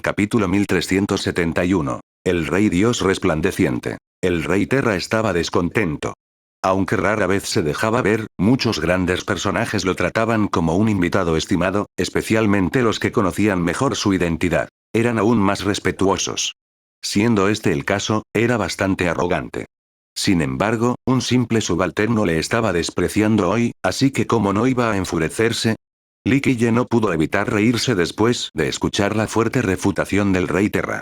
Capítulo 1371. El Rey Dios resplandeciente. El Rey Terra estaba descontento. Aunque rara vez se dejaba ver, muchos grandes personajes lo trataban como un invitado estimado, especialmente los que conocían mejor su identidad. Eran aún más respetuosos. Siendo este el caso, era bastante arrogante. Sin embargo, un simple subalterno le estaba despreciando hoy, así que ¿cómo no iba a enfurecerse? Li Qiye no pudo evitar reírse después de escuchar la fuerte refutación del Rey Terra.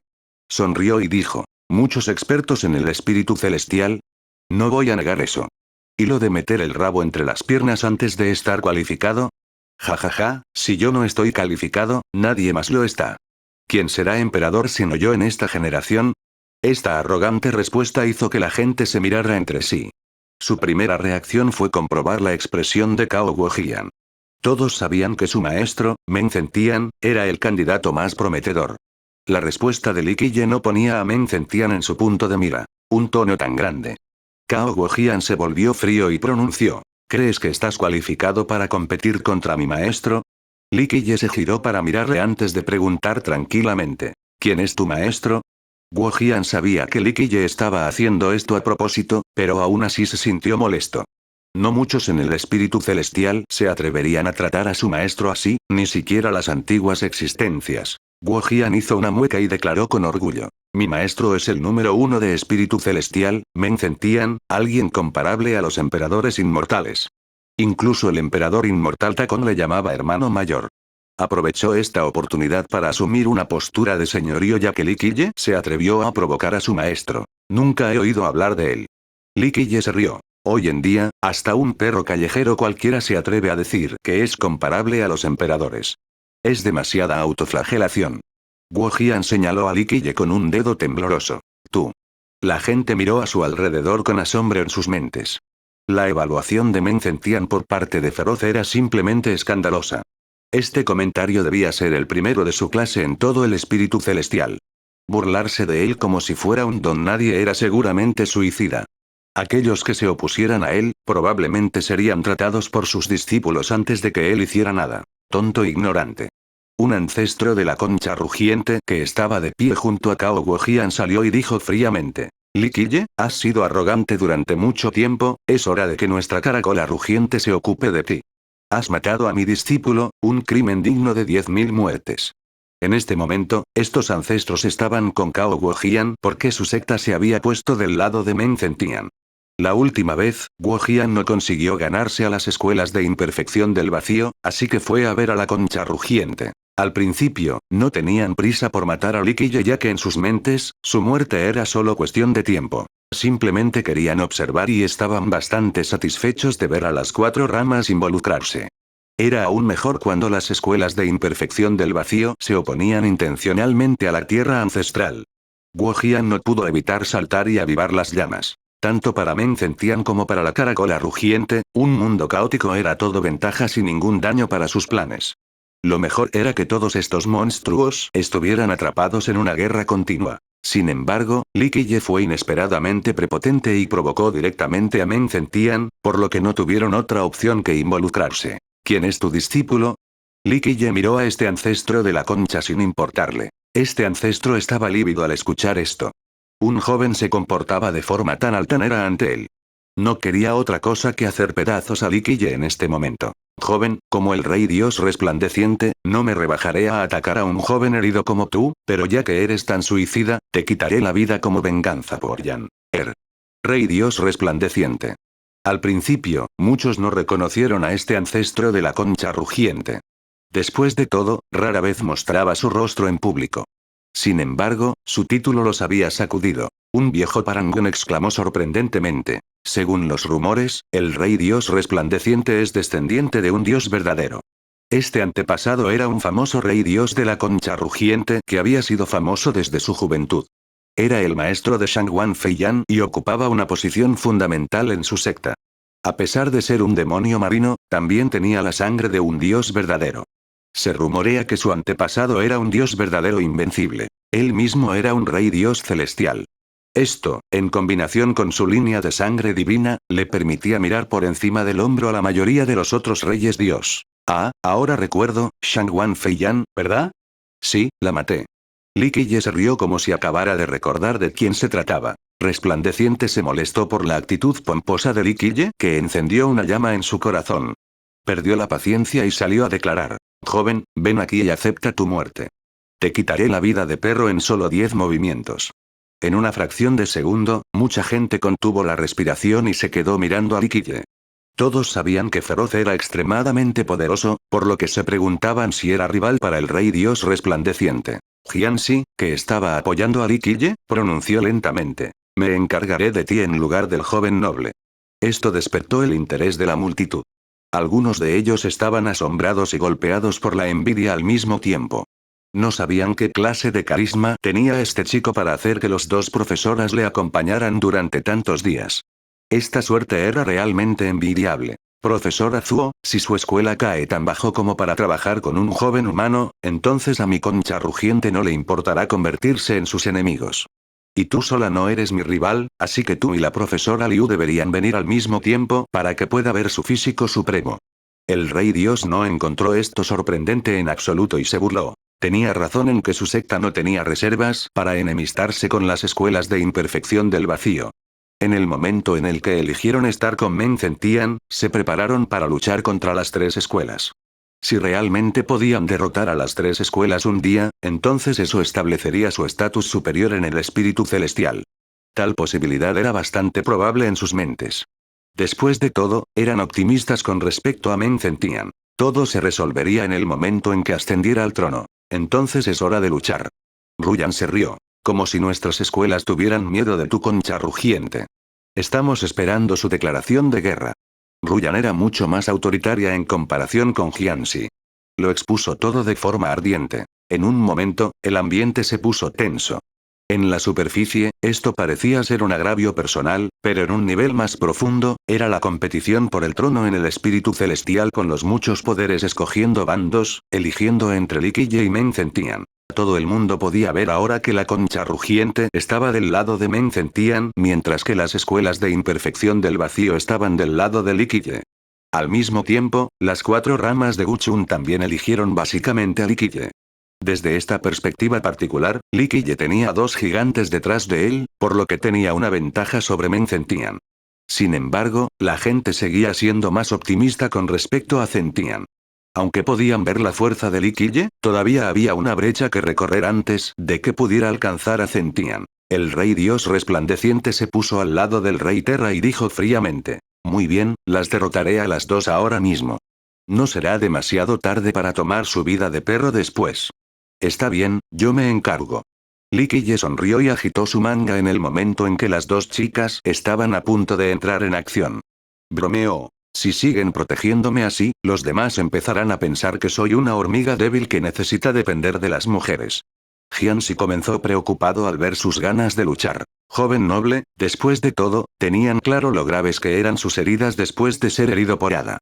Sonrió y dijo: ¿muchos expertos en el espíritu celestial? No voy a negar eso. ¿Y lo de meter el rabo entre las piernas antes de estar cualificado? Ja, si yo no estoy calificado, nadie más lo está. ¿Quién será emperador sino yo en esta generación? Esta arrogante respuesta hizo que la gente se mirara entre sí. Su primera reacción fue comprobar la expresión de Cao Guojian. Todos sabían que su maestro, Meng Zentian, era el candidato más prometedor. La respuesta de Li Qiye no ponía a Meng Zentian en su punto de mira. Un tono tan grande. Cao Guojian se volvió frío y pronunció: ¿crees que estás cualificado para competir contra mi maestro? Li Qiye se giró para mirarle antes de preguntar tranquilamente: ¿quién es tu maestro? Guojian sabía que Li Qiye estaba haciendo esto a propósito, pero aún así se sintió molesto. No muchos en el espíritu celestial se atreverían a tratar a su maestro así, ni siquiera las antiguas existencias. Guojian hizo una mueca y declaró con orgullo: mi maestro es el número 1 de espíritu celestial, Meng Zentian, alguien comparable a los emperadores inmortales. Incluso el emperador inmortal Takon le llamaba hermano mayor. Aprovechó esta oportunidad para asumir una postura de señorío ya que Li Qiye se atrevió a provocar a su maestro. Nunca he oído hablar de él. Li Qiye se rió. Hoy en día, hasta un perro callejero cualquiera se atreve a decir que es comparable a los emperadores. Es demasiada autoflagelación. Guojian señaló a Li Qiye con un dedo tembloroso. Tú. La gente miró a su alrededor con asombro en sus mentes. La evaluación de Meng Zentian por parte de Feroz era simplemente escandalosa. Este comentario debía ser el primero de su clase en todo el espíritu celestial. Burlarse de él como si fuera un don nadie era seguramente suicida. Aquellos que se opusieran a él, probablemente serían tratados por sus discípulos antes de que él hiciera nada. Tonto ignorante. Un ancestro de la concha rugiente que estaba de pie junto a Cao Guojian salió y dijo fríamente: Li Qiye, has sido arrogante durante mucho tiempo, es hora de que nuestra caracola rugiente se ocupe de ti. Has matado a mi discípulo, un crimen digno de 10.000 muertes. En este momento, estos ancestros estaban con Cao Guojian porque su secta se había puesto del lado de Meng Zentian. La última vez, Guojian no consiguió ganarse a las escuelas de imperfección del vacío, así que fue a ver a la concha rugiente. Al principio, no tenían prisa por matar a Li Qiye ya que en sus mentes, su muerte era solo cuestión de tiempo. Simplemente querían observar y estaban bastante satisfechos de ver a las 4 ramas involucrarse. Era aún mejor cuando las escuelas de imperfección del vacío se oponían intencionalmente a la tierra ancestral. Guojian no pudo evitar saltar y avivar las llamas. Tanto para Meng Zentian como para la caracola rugiente, un mundo caótico era todo ventajas y ningún daño para sus planes. Lo mejor era que todos estos monstruos estuvieran atrapados en una guerra continua. Sin embargo, Li Qiye fue inesperadamente prepotente y provocó directamente a Meng Zentian, por lo que no tuvieron otra opción que involucrarse. ¿Quién es tu discípulo? Li Qiye miró a este ancestro de la concha sin importarle. Este ancestro estaba lívido al escuchar esto. Un joven se comportaba de forma tan altanera ante él. No quería otra cosa que hacer pedazos a Li Qiye en este momento. Joven, como el Rey Dios resplandeciente, no me rebajaré a atacar a un joven herido como tú, pero ya que eres tan suicida, te quitaré la vida como venganza por Yan. Rey Dios resplandeciente. Al principio, muchos no reconocieron a este ancestro de la concha rugiente. Después de todo, rara vez mostraba su rostro en público. Sin embargo, su título los había sacudido. Un viejo parangón exclamó sorprendentemente: según los rumores, el Rey Dios resplandeciente es descendiente de un dios verdadero. Este antepasado era un famoso Rey Dios de la concha rugiente que había sido famoso desde su juventud. Era el maestro de Shangwan Feiyan y ocupaba una posición fundamental en su secta. A pesar de ser un demonio marino, también tenía la sangre de un dios verdadero. Se rumorea que su antepasado era un dios verdadero invencible. Él mismo era un rey dios celestial. Esto, en combinación con su línea de sangre divina, le permitía mirar por encima del hombro a la mayoría de los otros reyes dios. Ah, ahora recuerdo, Shangwan Feiyan, ¿verdad? Sí, la maté. Li Qiye se rió como si acabara de recordar de quién se trataba. Resplandeciente se molestó por la actitud pomposa de Li Qiye, que encendió una llama en su corazón. Perdió la paciencia y salió a declarar: joven, ven aquí y acepta tu muerte. Te quitaré la vida de perro en solo 10 movimientos. En una fracción de segundo, mucha gente contuvo la respiración y se quedó mirando a Li Qiye. Todos sabían que Feroz era extremadamente poderoso, por lo que se preguntaban si era rival para el rey dios resplandeciente. Jianxi, que estaba apoyando a Li Qiye, pronunció lentamente: me encargaré de ti en lugar del joven noble. Esto despertó el interés de la multitud. Algunos de ellos estaban asombrados y golpeados por la envidia al mismo tiempo. No sabían qué clase de carisma tenía este chico para hacer que los dos profesoras le acompañaran durante tantos días. Esta suerte era realmente envidiable. Profesora Zuo, si su escuela cae tan bajo como para trabajar con un joven humano, entonces a mi concha rugiente no le importará convertirse en sus enemigos. Y tú sola no eres mi rival, así que tú y la profesora Liu deberían venir al mismo tiempo para que pueda ver su físico supremo. El rey dios no encontró esto sorprendente en absoluto y se burló. Tenía razón en que su secta no tenía reservas para enemistarse con las escuelas de imperfección del vacío. En el momento en el que eligieron estar con Meng Zentian, se prepararon para luchar contra las 3 escuelas. Si realmente podían derrotar a las 3 escuelas un día, entonces eso establecería su estatus superior en el espíritu celestial. Tal posibilidad era bastante probable en sus mentes. Después de todo, eran optimistas con respecto a Meng Zentian. Todo se resolvería en el momento en que ascendiera al trono. Entonces es hora de luchar. Ruyan se rió. Como si nuestras escuelas tuvieran miedo de tu concha rugiente. Estamos esperando su declaración de guerra. Ruyan era mucho más autoritaria en comparación con Jianxi. Lo expuso todo de forma ardiente. En un momento, el ambiente se puso tenso. En la superficie, esto parecía ser un agravio personal, pero en un nivel más profundo, era la competición por el trono en el espíritu celestial con los muchos poderes escogiendo bandos, eligiendo entre Li Qiye y Meng Zentian. Todo el mundo podía ver ahora que la concha rugiente estaba del lado de Meng Zentian, mientras que las escuelas de imperfección del vacío estaban del lado de Li Qiye. Al mismo tiempo, las 4 ramas de Guchun también eligieron básicamente a Li Qiye. Desde esta perspectiva particular, Li Qiye tenía 2 gigantes detrás de él, por lo que tenía una ventaja sobre Meng Zentian. Sin embargo, la gente seguía siendo más optimista con respecto a Zentian. Aunque podían ver la fuerza de Li Qiye, todavía había una brecha que recorrer antes de que pudiera alcanzar a Zentian. El rey dios resplandeciente se puso al lado del rey Terra y dijo fríamente: muy bien, las derrotaré a las 2 ahora mismo. No será demasiado tarde para tomar su vida de perro después. Está bien, yo me encargo. Li Qiye sonrió y agitó su manga en el momento en que las 2 chicas estaban a punto de entrar en acción. Bromeó. Si siguen protegiéndome así, los demás empezarán a pensar que soy una hormiga débil que necesita depender de las mujeres. Jianxi comenzó preocupado al ver sus ganas de luchar. Joven noble, después de todo, tenían claro lo graves que eran sus heridas después de ser herido por Ada.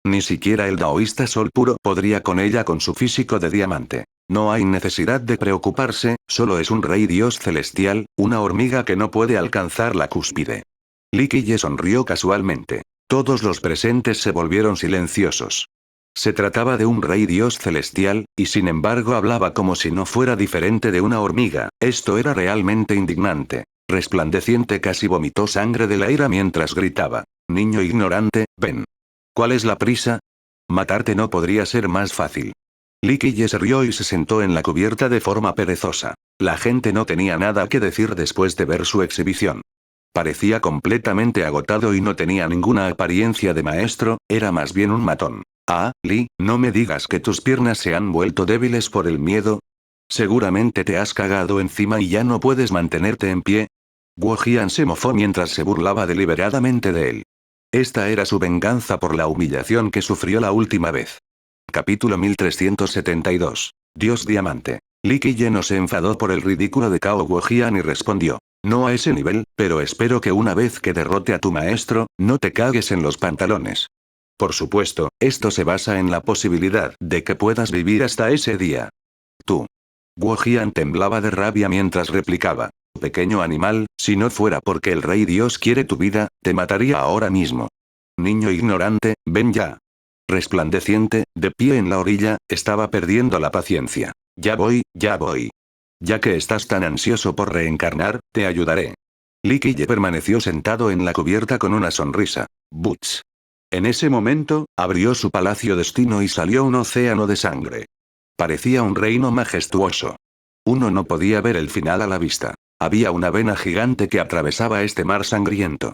Ni siquiera el daoísta Sol Puro podría con ella con su físico de diamante. No hay necesidad de preocuparse, solo es un rey dios celestial, una hormiga que no puede alcanzar la cúspide. Li Qiye sonrió casualmente. Todos los presentes se volvieron silenciosos. Se trataba de un rey dios celestial, y sin embargo hablaba como si no fuera diferente de una hormiga. Esto era realmente indignante. Resplandeciente casi vomitó sangre de la ira mientras gritaba: niño ignorante, ven. ¿Cuál es la prisa? Matarte no podría ser más fácil. Li Qiye se rió y se sentó en la cubierta de forma perezosa. La gente no tenía nada que decir después de ver su exhibición. Parecía completamente agotado y no tenía ninguna apariencia de maestro, era más bien un matón. Ah, Li, no me digas que tus piernas se han vuelto débiles por el miedo. Seguramente te has cagado encima y ya no puedes mantenerte en pie. Guo Jian se mofó mientras se burlaba deliberadamente de él. Esta era su venganza por la humillación que sufrió la última vez. Capítulo 1372. Dios Diamante. Li Qiye no se enfadó por el ridículo de Cao Guojian y respondió: no a ese nivel, pero espero que una vez que derrote a tu maestro, no te cagues en los pantalones. Por supuesto, esto se basa en la posibilidad de que puedas vivir hasta ese día. Tú. Guojian temblaba de rabia mientras replicaba: pequeño animal, si no fuera porque el rey Dios quiere tu vida, te mataría ahora mismo. Niño ignorante, ven ya. Resplandeciente, de pie en la orilla, estaba perdiendo la paciencia. Ya voy, ya voy. Ya que estás tan ansioso por reencarnar, te ayudaré. Li Qiye permaneció sentado en la cubierta con una sonrisa. Butch. En ese momento, abrió su palacio destino y salió un océano de sangre. Parecía un reino majestuoso. Uno no podía ver el final a la vista. Había una vena gigante que atravesaba este mar sangriento.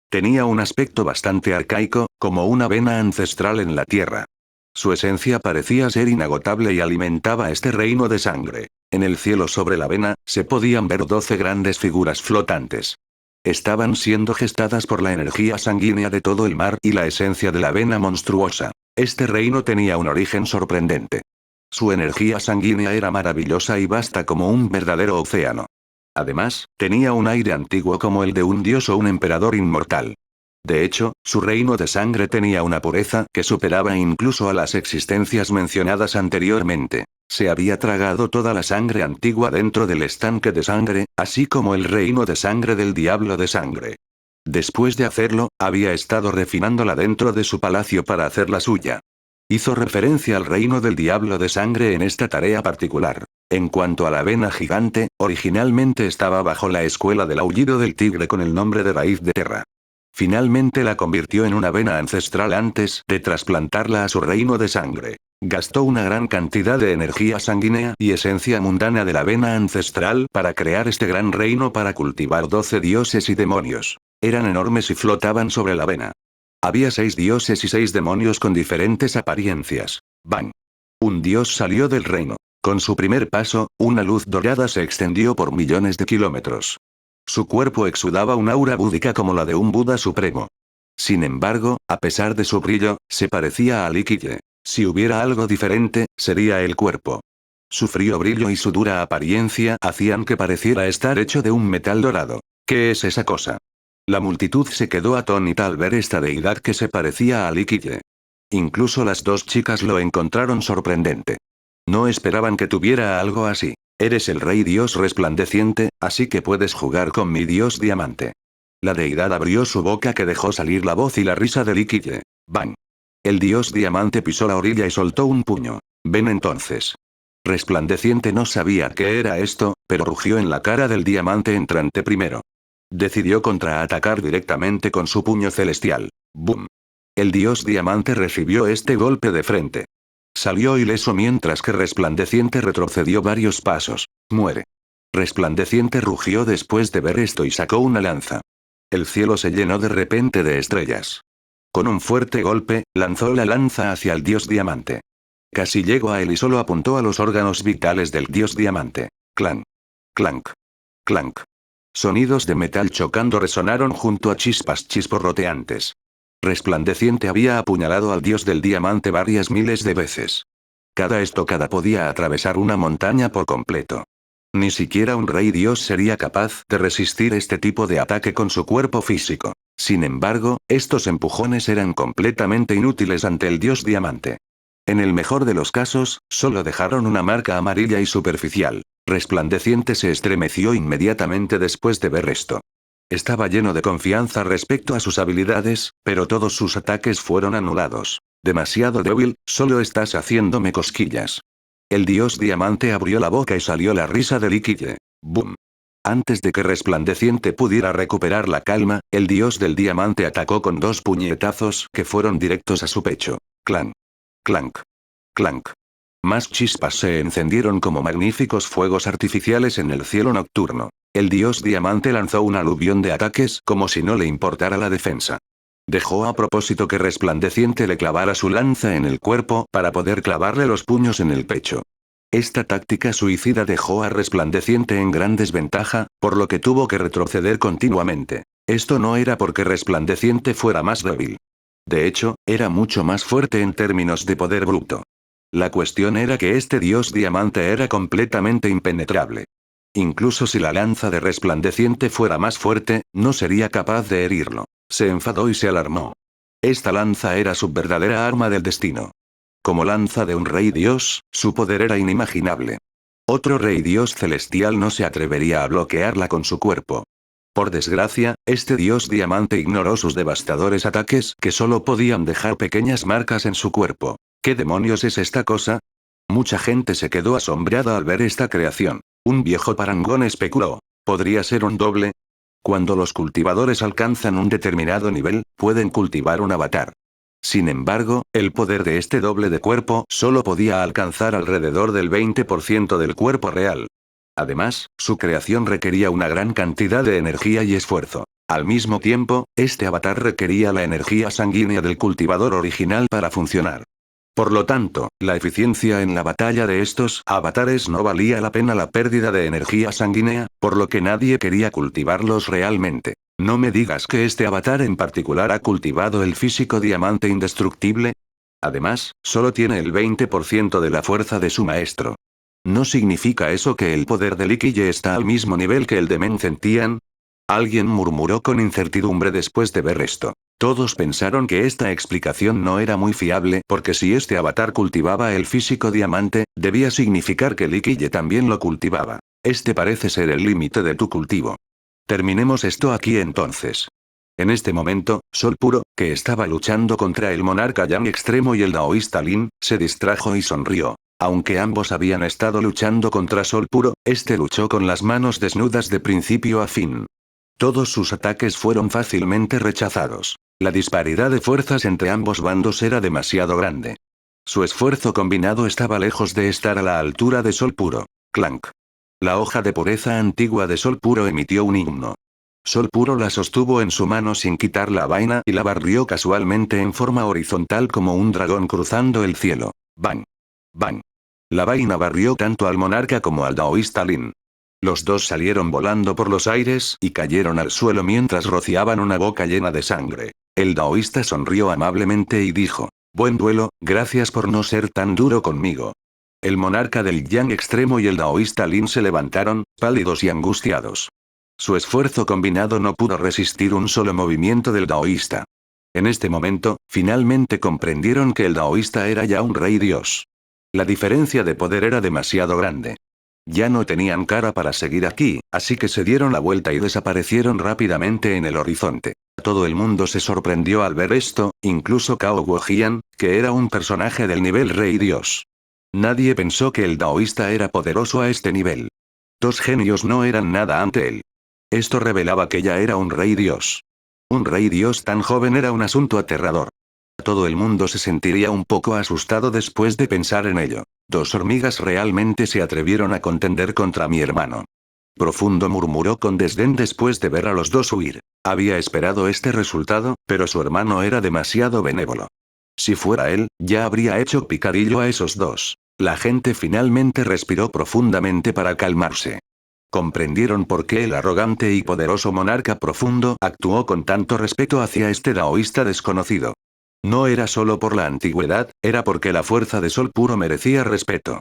Tenía un aspecto bastante arcaico, como una vena ancestral en la tierra. Su esencia parecía ser inagotable y alimentaba este reino de sangre. En el cielo sobre la vena, se podían ver 12 grandes figuras flotantes. Estaban siendo gestadas por la energía sanguínea de todo el mar y la esencia de la vena monstruosa. Este reino tenía un origen sorprendente. Su energía sanguínea era maravillosa y vasta como un verdadero océano. Además, tenía un aire antiguo como el de un dios o un emperador inmortal. De hecho, su reino de sangre tenía una pureza que superaba incluso a las existencias mencionadas anteriormente. Se había tragado toda la sangre antigua dentro del estanque de sangre, así como el reino de sangre del diablo de sangre. Después de hacerlo, había estado refinándola dentro de su palacio para hacerla suya. Hizo referencia al reino del diablo de sangre en esta tarea particular. En cuanto a la vena gigante, originalmente estaba bajo la escuela del aullido del tigre con el nombre de raíz de terra. Finalmente la convirtió en una vena ancestral antes de trasplantarla a su reino de sangre. Gastó una gran cantidad de energía sanguínea y esencia mundana de la vena ancestral para crear este gran reino para cultivar 12 dioses y demonios. Eran enormes y flotaban sobre la vena. Había 6 dioses y 6 demonios con diferentes apariencias. ¡Bang! Un dios salió del reino. Con su primer paso, una luz dorada se extendió por millones de kilómetros. Su cuerpo exudaba un aura búdica como la de un Buda supremo. Sin embargo, a pesar de su brillo, se parecía a Li Qiye. Si hubiera algo diferente, sería el cuerpo. Su frío brillo y su dura apariencia hacían que pareciera estar hecho de un metal dorado. ¿Qué es esa cosa? La multitud se quedó atónita al ver esta deidad que se parecía a Li Qiye. Incluso las dos chicas lo encontraron sorprendente. No esperaban que tuviera algo así. Eres el rey dios resplandeciente, así que puedes jugar con mi dios diamante. La deidad abrió su boca que dejó salir la voz y la risa de Li Qiye. ¡Bang! El dios diamante pisó la orilla y soltó un puño. Ven entonces. Resplandeciente no sabía qué era esto, pero rugió en la cara del diamante entrante primero. Decidió contraatacar directamente con su puño celestial. ¡Bum! El dios diamante recibió este golpe de frente. Salió ileso mientras que Resplandeciente retrocedió varios pasos. Muere. Resplandeciente rugió después de ver esto y sacó una lanza. El cielo se llenó de repente de estrellas. Con un fuerte golpe, lanzó la lanza hacia el dios diamante. Casi llegó a él y solo apuntó a los órganos vitales del dios diamante. Clank. Clank. Clank. Sonidos de metal chocando resonaron junto a chispas chisporroteantes. Resplandeciente había apuñalado al dios del diamante varias miles de veces. Cada estocada podía atravesar una montaña por completo. Ni siquiera un rey dios sería capaz de resistir este tipo de ataque con su cuerpo físico. Sin embargo, estos empujones eran completamente inútiles ante el dios diamante. En el mejor de los casos, solo dejaron una marca amarilla y superficial. Resplandeciente se estremeció inmediatamente después de ver esto. Estaba lleno de confianza respecto a sus habilidades, pero todos sus ataques fueron anulados. Demasiado débil, solo estás haciéndome cosquillas. El dios diamante abrió la boca y salió la risa de Li Qiye. ¡Bum! Antes de que Resplandeciente pudiera recuperar la calma, el dios del diamante atacó con 2 puñetazos que fueron directos a su pecho. Clank. Clank. Clank. Más chispas se encendieron como magníficos fuegos artificiales en el cielo nocturno. El dios diamante lanzó un aluvión de ataques como si no le importara la defensa. Dejó a propósito que Resplandeciente le clavara su lanza en el cuerpo para poder clavarle los puños en el pecho. Esta táctica suicida dejó a Resplandeciente en gran desventaja, por lo que tuvo que retroceder continuamente. Esto no era porque Resplandeciente fuera más débil. De hecho, era mucho más fuerte en términos de poder bruto. La cuestión era que este dios diamante era completamente impenetrable. Incluso si la lanza de Resplandeciente fuera más fuerte, no sería capaz de herirlo. Se enfadó y se alarmó. Esta lanza era su verdadera arma del destino. Como lanza de un rey dios, su poder era inimaginable. Otro rey dios celestial no se atrevería a bloquearla con su cuerpo. Por desgracia, este dios diamante ignoró sus devastadores ataques que solo podían dejar pequeñas marcas en su cuerpo. ¿Qué demonios es esta cosa? Mucha gente se quedó asombrada al ver esta creación. Un viejo parangón especuló. ¿Podría ser un doble? Cuando los cultivadores alcanzan un determinado nivel, pueden cultivar un avatar. Sin embargo, el poder de este doble de cuerpo solo podía alcanzar alrededor del 20% del cuerpo real. Además, su creación requería una gran cantidad de energía y esfuerzo. Al mismo tiempo, este avatar requería la energía sanguínea del cultivador original para funcionar. Por lo tanto, la eficiencia en la batalla de estos avatares no valía la pena la pérdida de energía sanguínea, por lo que nadie quería cultivarlos realmente. No me digas que este avatar en particular ha cultivado el físico diamante indestructible. Además, solo tiene el 20% de la fuerza de su maestro. ¿No significa eso que el poder de Liquille está al mismo nivel que el de Mencentian? Alguien murmuró con incertidumbre después de ver esto. Todos pensaron que esta explicación no era muy fiable porque si este avatar cultivaba el físico diamante, debía significar que Liquille también lo cultivaba. Este parece ser el límite de tu cultivo. Terminemos esto aquí entonces. En este momento, Sol Puro, que estaba luchando contra el monarca Yang Extremo y el daoísta Lin, se distrajo y sonrió. Aunque ambos habían estado luchando contra Sol Puro, este luchó con las manos desnudas de principio a fin. Todos sus ataques fueron fácilmente rechazados. La disparidad de fuerzas entre ambos bandos era demasiado grande. Su esfuerzo combinado estaba lejos de estar a la altura de Sol Puro. Clank. La hoja de pureza antigua de Sol Puro emitió un himno. Sol Puro la sostuvo en su mano sin quitar la vaina y la barrió casualmente en forma horizontal como un dragón cruzando el cielo. ¡Bang! ¡Bang! La vaina barrió tanto al monarca como al daoísta Lin. Los dos salieron volando por los aires y cayeron al suelo mientras rociaban una boca llena de sangre. El daoísta sonrió amablemente y dijo: Buen duelo, gracias por no ser tan duro conmigo. El monarca del Yang Extremo y el daoísta Lin se levantaron, pálidos y angustiados. Su esfuerzo combinado no pudo resistir un solo movimiento del daoísta. En este momento, finalmente comprendieron que el daoísta era ya un rey dios. La diferencia de poder era demasiado grande. Ya no tenían cara para seguir aquí, así que se dieron la vuelta y desaparecieron rápidamente en el horizonte. Todo el mundo se sorprendió al ver esto, incluso Cao Guojian, que era un personaje del nivel rey dios. Nadie pensó que el daoísta era poderoso a este nivel. Dos genios no eran nada ante él. Esto revelaba que ya era un rey dios. Un rey dios tan joven era un asunto aterrador. Todo el mundo se sentiría un poco asustado después de pensar en ello. Dos hormigas realmente se atrevieron a contender contra mi hermano. Profundo murmuró con desdén después de ver a los dos huir. Había esperado este resultado, pero su hermano era demasiado benévolo. Si fuera él, ya habría hecho picadillo a esos dos. La gente finalmente respiró profundamente para calmarse. Comprendieron por qué el arrogante y poderoso monarca profundo actuó con tanto respeto hacia este daoísta desconocido. No era solo por la antigüedad, era porque la fuerza de Sol Puro merecía respeto.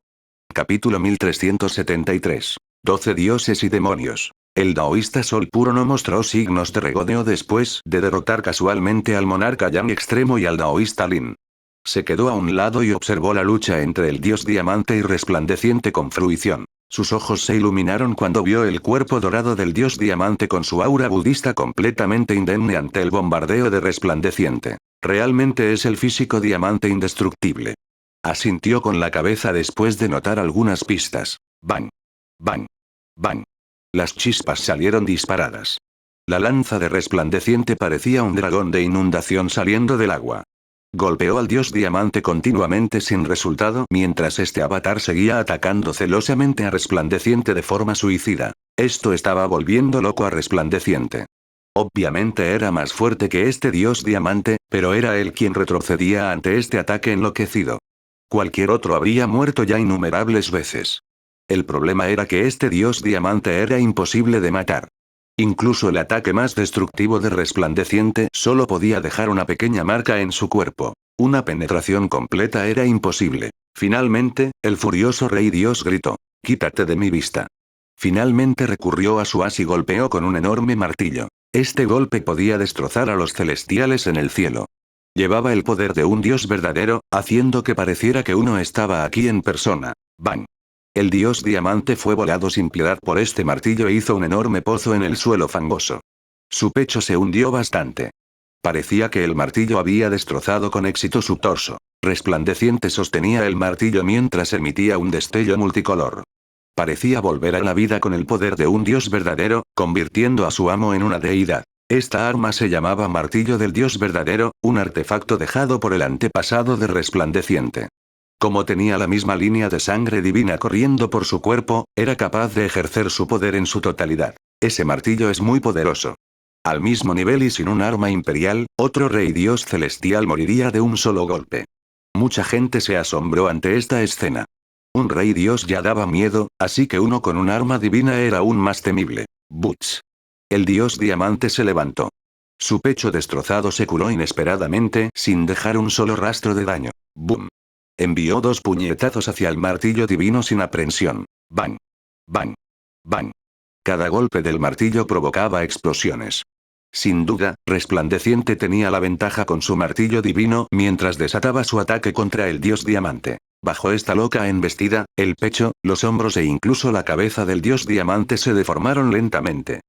Capítulo 1373. 12 dioses y demonios. El daoísta Sol Puro no mostró signos de regodeo después de derrotar casualmente al monarca Yang Extremo y al daoísta Lin. Se quedó a un lado y observó la lucha entre el dios diamante y resplandeciente con fruición. Sus ojos se iluminaron cuando vio el cuerpo dorado del dios diamante con su aura budista completamente indemne ante el bombardeo de resplandeciente. Realmente es el físico diamante indestructible. Asintió con la cabeza después de notar algunas pistas. Bang. Bang. Bang. Las chispas salieron disparadas. La lanza de resplandeciente parecía un dragón de inundación saliendo del agua. Golpeó al dios diamante continuamente sin resultado mientras este avatar seguía atacando celosamente a resplandeciente de forma suicida. Esto estaba volviendo loco a resplandeciente. Obviamente era más fuerte que este dios diamante, pero era él quien retrocedía ante este ataque enloquecido. Cualquier otro habría muerto ya innumerables veces. El problema era que este dios diamante era imposible de matar. Incluso el ataque más destructivo de resplandeciente solo podía dejar una pequeña marca en su cuerpo. Una penetración completa era imposible. Finalmente, el furioso rey dios gritó: «Quítate de mi vista». Finalmente recurrió a su as y golpeó con un enorme martillo. Este golpe podía destrozar a los celestiales en el cielo. Llevaba el poder de un dios verdadero, haciendo que pareciera que uno estaba aquí en persona. ¡Bang! El dios diamante fue volado sin piedad por este martillo e hizo un enorme pozo en el suelo fangoso. Su pecho se hundió bastante. Parecía que el martillo había destrozado con éxito su torso. Resplandeciente sostenía el martillo mientras emitía un destello multicolor. Parecía volver a la vida con el poder de un dios verdadero, convirtiendo a su amo en una deidad. Esta arma se llamaba Martillo del Dios Verdadero, un artefacto dejado por el antepasado de Resplandeciente. Como tenía la misma línea de sangre divina corriendo por su cuerpo, era capaz de ejercer su poder en su totalidad. Ese martillo es muy poderoso. Al mismo nivel y sin un arma imperial, otro rey dios celestial moriría de un solo golpe. Mucha gente se asombró ante esta escena. Un rey dios ya daba miedo, así que uno con un arma divina era aún más temible. Butch. El dios diamante se levantó. Su pecho destrozado se curó inesperadamente, sin dejar un solo rastro de daño. ¡Bum! Envió 2 puñetazos hacia el martillo divino sin aprensión. ¡Bang! ¡Bang! ¡Bang! Cada golpe del martillo provocaba explosiones. Sin duda, Resplandeciente tenía la ventaja con su martillo divino mientras desataba su ataque contra el dios diamante. Bajo esta loca embestida, el pecho, los hombros e incluso la cabeza del dios diamante se deformaron lentamente.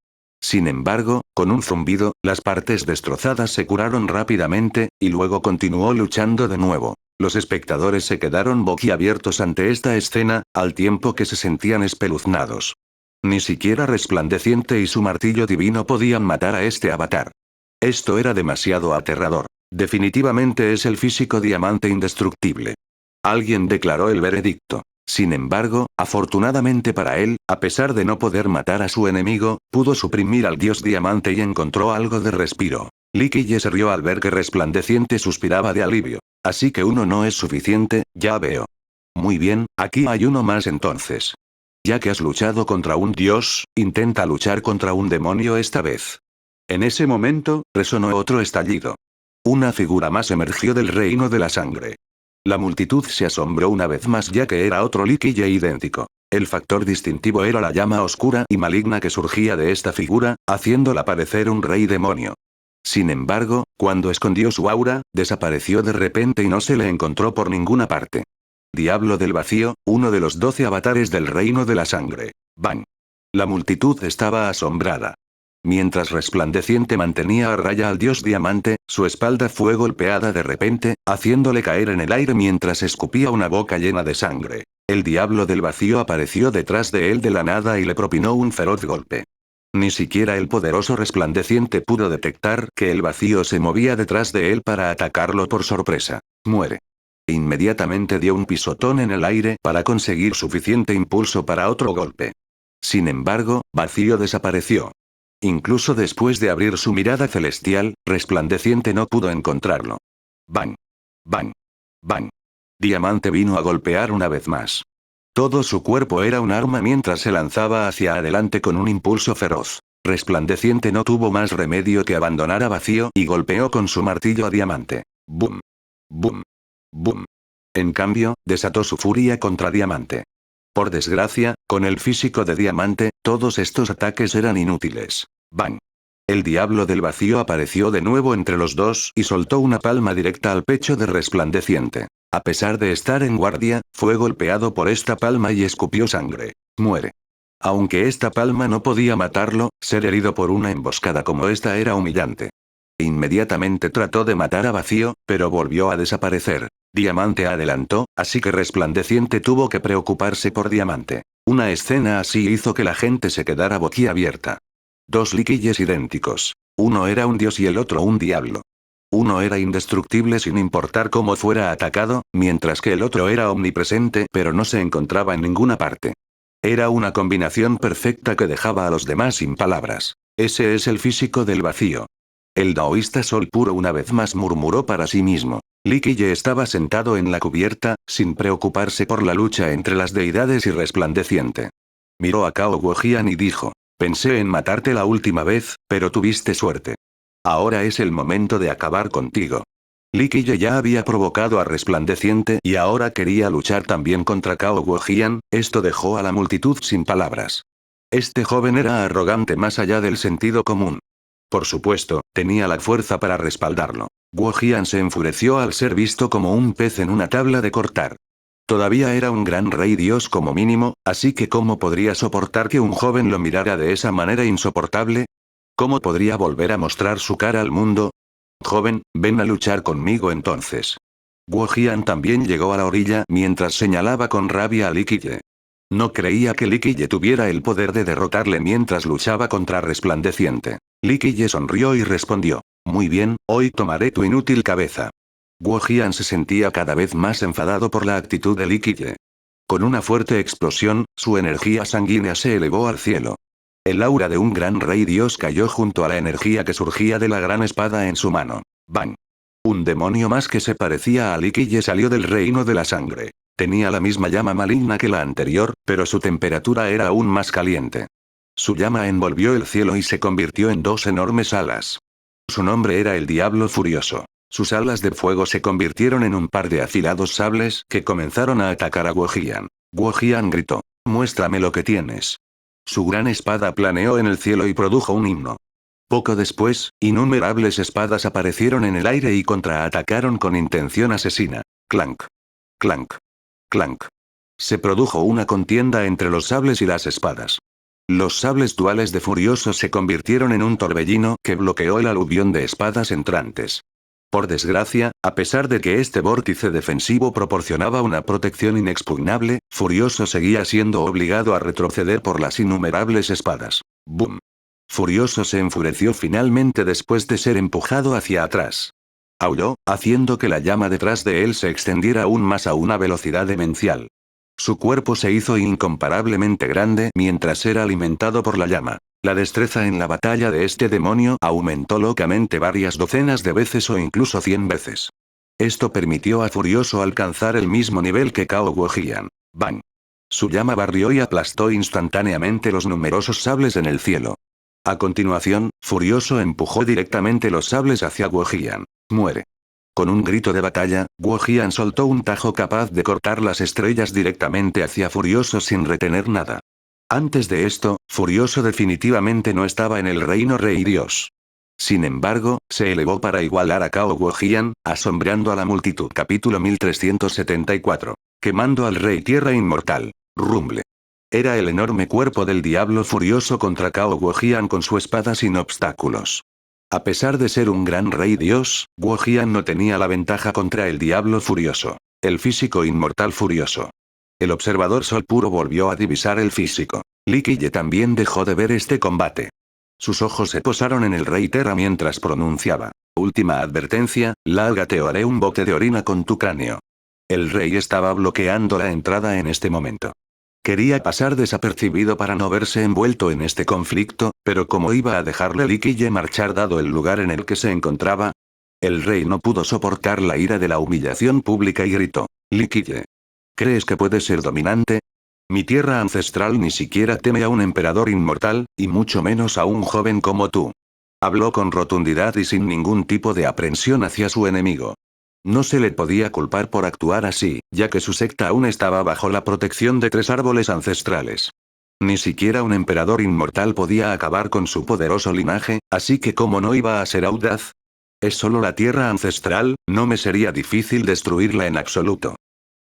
Sin embargo, con un zumbido, las partes destrozadas se curaron rápidamente, y luego continuó luchando de nuevo. Los espectadores se quedaron boquiabiertos ante esta escena, al tiempo que se sentían espeluznados. Ni siquiera Resplandeciente y su martillo divino podían matar a este avatar. Esto era demasiado aterrador. Definitivamente es el físico diamante indestructible. Alguien declaró el veredicto. Sin embargo, afortunadamente para él, a pesar de no poder matar a su enemigo, pudo suprimir al dios diamante y encontró algo de respiro. Liquille se rió al ver que Resplandeciente suspiraba de alivio. Así que uno no es suficiente, ya veo. Muy bien, aquí hay uno más entonces. Ya que has luchado contra un dios, intenta luchar contra un demonio esta vez. En ese momento, resonó otro estallido. Una figura más emergió del reino de la sangre. La multitud se asombró una vez más ya que era otro Liquille idéntico. El factor distintivo era la llama oscura y maligna que surgía de esta figura, haciéndola parecer un rey demonio. Sin embargo, cuando escondió su aura, desapareció de repente y no se le encontró por ninguna parte. Diablo del vacío, uno de los 12 avatares del reino de la sangre. ¡Bang! La multitud estaba asombrada. Mientras Resplandeciente mantenía a raya al dios diamante, su espalda fue golpeada de repente, haciéndole caer en el aire mientras escupía una boca llena de sangre. El diablo del vacío apareció detrás de él de la nada y le propinó un feroz golpe. Ni siquiera el poderoso Resplandeciente pudo detectar que el vacío se movía detrás de él para atacarlo por sorpresa. Muere. Inmediatamente dio un pisotón en el aire para conseguir suficiente impulso para otro golpe. Sin embargo, Vacío desapareció. Incluso después de abrir su mirada celestial, Resplandeciente no pudo encontrarlo. ¡Bang! ¡Bang! ¡Bang! Diamante vino a golpear una vez más. Todo su cuerpo era un arma mientras se lanzaba hacia adelante con un impulso feroz. Resplandeciente no tuvo más remedio que abandonar a Vacío y golpeó con su martillo a Diamante. ¡Bum! ¡Bum! ¡Bum! En cambio, desató su furia contra Diamante. Por desgracia, con el físico de Diamante, todos estos ataques eran inútiles. ¡Bang! El diablo del vacío apareció de nuevo entre los dos y soltó una palma directa al pecho de Resplandeciente. A pesar de estar en guardia, fue golpeado por esta palma y escupió sangre. Muere. Aunque esta palma no podía matarlo, ser herido por una emboscada como esta era humillante. Inmediatamente trató de matar a Vacío, pero volvió a desaparecer. Diamante adelantó, así que Resplandeciente tuvo que preocuparse por Diamante. Una escena así hizo que la gente se quedara boquiabierta. 2 Liquilles idénticos. Uno era un dios y el otro un diablo. Uno era indestructible sin importar cómo fuera atacado, mientras que el otro era omnipresente pero no se encontraba en ninguna parte. Era una combinación perfecta que dejaba a los demás sin palabras. Ese es el físico del vacío. El daoísta Sol Puro una vez más murmuró para sí mismo. Liquille estaba sentado en la cubierta, sin preocuparse por la lucha entre las deidades y Resplandeciente. Miró a Cao Guojian y dijo: pensé en matarte la última vez, pero tuviste suerte. Ahora es el momento de acabar contigo. Liquille ya había provocado a Resplandeciente y ahora quería luchar también contra Cao Guojian, esto dejó a la multitud sin palabras. Este joven era arrogante más allá del sentido común. Por supuesto, tenía la fuerza para respaldarlo. Guojian se enfureció al ser visto como un pez en una tabla de cortar. Todavía era un gran rey dios como mínimo, así que ¿cómo podría soportar que un joven lo mirara de esa manera insoportable? ¿Cómo podría volver a mostrar su cara al mundo? Joven, ven a luchar conmigo entonces. Guojian también llegó a la orilla mientras señalaba con rabia a Liquille. No creía que Liquille tuviera el poder de derrotarle mientras luchaba contra Resplandeciente. Liquille sonrió y respondió. Muy bien, hoy tomaré tu inútil cabeza. Guojian se sentía cada vez más enfadado por la actitud de Liquille. Con una fuerte explosión, su energía sanguínea se elevó al cielo. El aura de un gran rey dios cayó junto a la energía que surgía de la gran espada en su mano. ¡Bang! Un demonio más que se parecía a Liquille salió del reino de la sangre. Tenía la misma llama maligna que la anterior, pero su temperatura era aún más caliente. Su llama envolvió el cielo y se convirtió en dos enormes alas. Su nombre era el Diablo Furioso. Sus alas de fuego se convirtieron en un par de afilados sables que comenzaron a atacar a Guojian. Guojian gritó. Muéstrame lo que tienes. Su gran espada planeó en el cielo y produjo un himno. Poco después, innumerables espadas aparecieron en el aire y contraatacaron con intención asesina. Clank. Clank. Clank. Se produjo una contienda entre los sables y las espadas. Los sables duales de Furioso se convirtieron en un torbellino que bloqueó el aluvión de espadas entrantes. Por desgracia, a pesar de que este vórtice defensivo proporcionaba una protección inexpugnable, Furioso seguía siendo obligado a retroceder por las innumerables espadas. ¡Bum! Furioso se enfureció finalmente después de ser empujado hacia atrás. Aulló, haciendo que la llama detrás de él se extendiera aún más a una velocidad demencial. Su cuerpo se hizo incomparablemente grande mientras era alimentado por la llama. La destreza en la batalla de este demonio aumentó locamente varias docenas de veces o incluso 100 veces. Esto permitió a Furioso alcanzar el mismo nivel que Cao Guojian. ¡Bang! Su llama barrió y aplastó instantáneamente los numerosos sables en el cielo. A continuación, Furioso empujó directamente los sables hacia Guojian. Muere. Con un grito de batalla, Guojian soltó un tajo capaz de cortar las estrellas directamente hacia Furioso sin retener nada. Antes de esto, Furioso definitivamente no estaba en el reino rey dios. Sin embargo, se elevó para igualar a Cao Guojian, asombrando a la multitud. Capítulo 1374. Quemando al rey tierra inmortal. Rumble. Era el enorme cuerpo del diablo furioso contra Cao Guojian con su espada sin obstáculos. A pesar de ser un gran rey dios, Guojian no tenía la ventaja contra el diablo furioso. El físico inmortal furioso. El observador Sol Puro volvió a divisar el físico. Liquille también dejó de ver este combate. Sus ojos se posaron en el rey Terra mientras pronunciaba. Última advertencia, largatearé un bote de orina con tu cráneo. El rey estaba bloqueando la entrada en este momento. Quería pasar desapercibido para no verse envuelto en este conflicto, pero ¿cómo iba a dejarle Liquille marchar dado el lugar en el que se encontraba? El rey no pudo soportar la ira de la humillación pública y gritó. Liquille. ¿Crees que puedes ser dominante? Mi tierra ancestral ni siquiera teme a un emperador inmortal, y mucho menos a un joven como tú. Habló con rotundidad y sin ningún tipo de aprensión hacia su enemigo. No se le podía culpar por actuar así, ya que su secta aún estaba bajo la protección de 3 árboles ancestrales. Ni siquiera un emperador inmortal podía acabar con su poderoso linaje, así que ¿cómo no iba a ser audaz? Es solo la tierra ancestral, no me sería difícil destruirla en absoluto.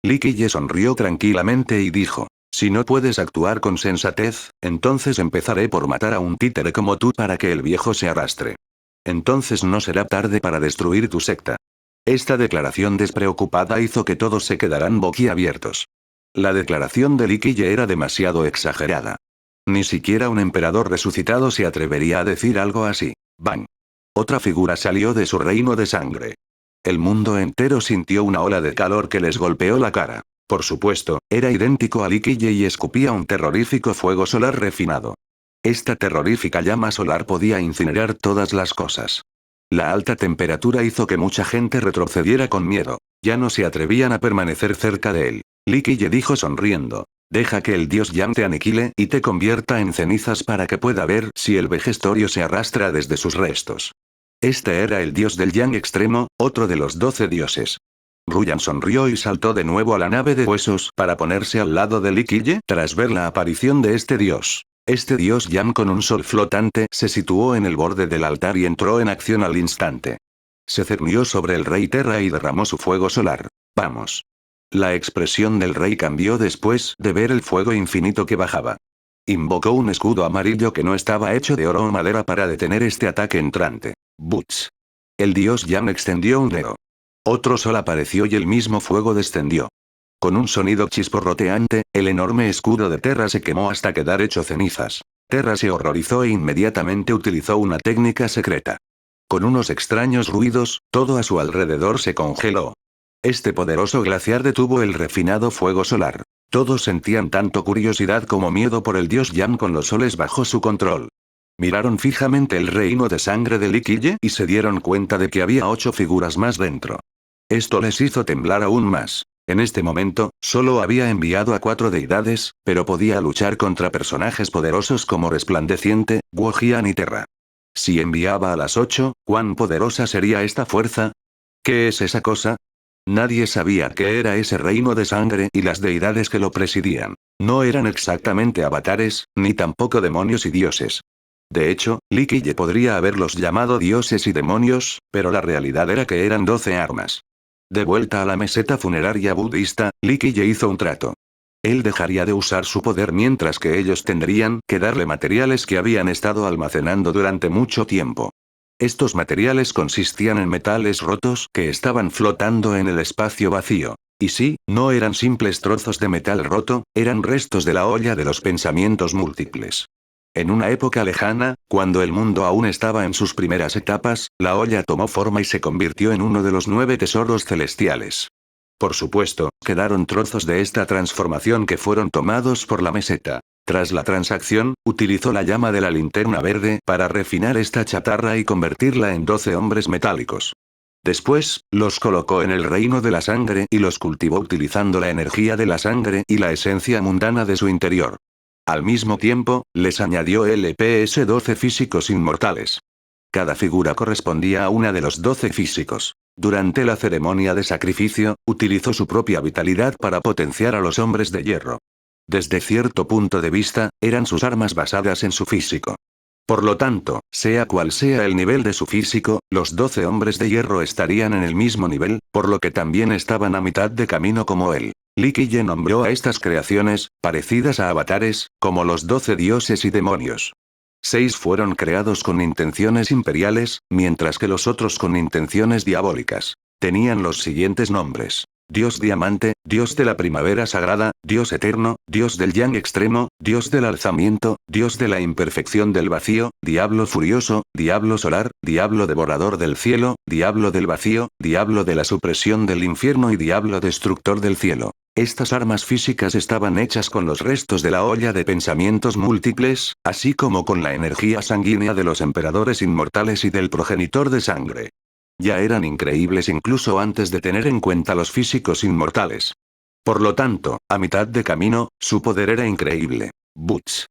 Liquille sonrió tranquilamente y dijo. Si no puedes actuar con sensatez, entonces empezaré por matar a un títere como tú para que el viejo se arrastre. Entonces no será tarde para destruir tu secta. Esta declaración despreocupada hizo que todos se quedaran boquiabiertos. La declaración de Liquille era demasiado exagerada. Ni siquiera un emperador resucitado se atrevería a decir algo así. ¡Bang! Otra figura salió de su reino de sangre. El mundo entero sintió una ola de calor que les golpeó la cara. Por supuesto, era idéntico a Liquille y escupía un terrorífico fuego solar refinado. Esta terrorífica llama solar podía incinerar todas las cosas. La alta temperatura hizo que mucha gente retrocediera con miedo. Ya no se atrevían a permanecer cerca de él. Liquille dijo sonriendo. Deja que el dios Yang te aniquile y te convierta en cenizas para que pueda ver si el vejestorio se arrastra desde sus restos. Este era el dios del Yang extremo, otro de los 12 dioses. Ruyan sonrió y saltó de nuevo a la nave de huesos para ponerse al lado de Liquille tras ver la aparición de este dios. Este dios Yang con un sol flotante se situó en el borde del altar y entró en acción al instante. Se cernió sobre el rey Terra y derramó su fuego solar. Vamos. La expresión del rey cambió después de ver el fuego infinito que bajaba. Invocó un escudo amarillo que no estaba hecho de oro o madera para detener este ataque entrante. Butz. El dios Yang extendió un dedo. Otro sol apareció y el mismo fuego descendió. Con un sonido chisporroteante, el enorme escudo de Terra se quemó hasta quedar hecho cenizas. Terra se horrorizó e inmediatamente utilizó una técnica secreta. Con unos extraños ruidos, todo a su alrededor se congeló. Este poderoso glaciar detuvo el refinado fuego solar. Todos sentían tanto curiosidad como miedo por el dios Yan con los soles bajo su control. Miraron fijamente el reino de sangre de Liquille y se dieron cuenta de que había 8 figuras más dentro. Esto les hizo temblar aún más. En este momento, solo había enviado a 4 deidades, pero podía luchar contra personajes poderosos como Resplandeciente, Guojian y Terra. Si enviaba a las 8, ¿cuán poderosa sería esta fuerza? ¿Qué es esa cosa? Nadie sabía qué era ese reino de sangre y las deidades que lo presidían. No eran exactamente avatares, ni tampoco demonios y dioses. De hecho, Liquille podría haberlos llamado dioses y demonios, pero la realidad era que eran 12 armas. De vuelta a la meseta funeraria budista, Liquille hizo un trato. Él dejaría de usar su poder mientras que ellos tendrían que darle materiales que habían estado almacenando durante mucho tiempo. Estos materiales consistían en metales rotos que estaban flotando en el espacio vacío. Y sí, no eran simples trozos de metal roto, eran restos de la olla de los pensamientos múltiples. En una época lejana, cuando el mundo aún estaba en sus primeras etapas, la olla tomó forma y se convirtió en uno de los 9 tesoros celestiales. Por supuesto, quedaron trozos de esta transformación que fueron tomados por la meseta. Tras la transacción, utilizó la llama de la linterna verde para refinar esta chatarra y convertirla en 12 hombres metálicos. Después, los colocó en el reino de la sangre y los cultivó utilizando la energía de la sangre y la esencia mundana de su interior. Al mismo tiempo, les añadió LPS 12 físicos inmortales. Cada figura correspondía a una de los 12 físicos. Durante la ceremonia de sacrificio, utilizó su propia vitalidad para potenciar a los hombres de hierro. Desde cierto punto de vista, eran sus armas basadas en su físico. Por lo tanto, sea cual sea el nivel de su físico, los 12 hombres de hierro estarían en el mismo nivel, por lo que también estaban a mitad de camino como él. Liquille nombró a estas creaciones, parecidas a avatares, como los 12 dioses y demonios. 6 fueron creados con intenciones imperiales, mientras que los otros con intenciones diabólicas. Tenían los siguientes nombres: Dios Diamante, Dios de la Primavera Sagrada, Dios Eterno, Dios del Yang Extremo, Dios del Alzamiento, Dios de la Imperfección del Vacío, Diablo Furioso, Diablo Solar, Diablo Devorador del Cielo, Diablo del Vacío, Diablo de la Supresión del Infierno y Diablo Destructor del Cielo. Estas armas físicas estaban hechas con los restos de la olla de pensamientos múltiples, así como con la energía sanguínea de los emperadores inmortales y del progenitor de sangre. Ya eran increíbles incluso antes de tener en cuenta los físicos inmortales. Por lo tanto, a mitad de camino, su poder era increíble. Butch.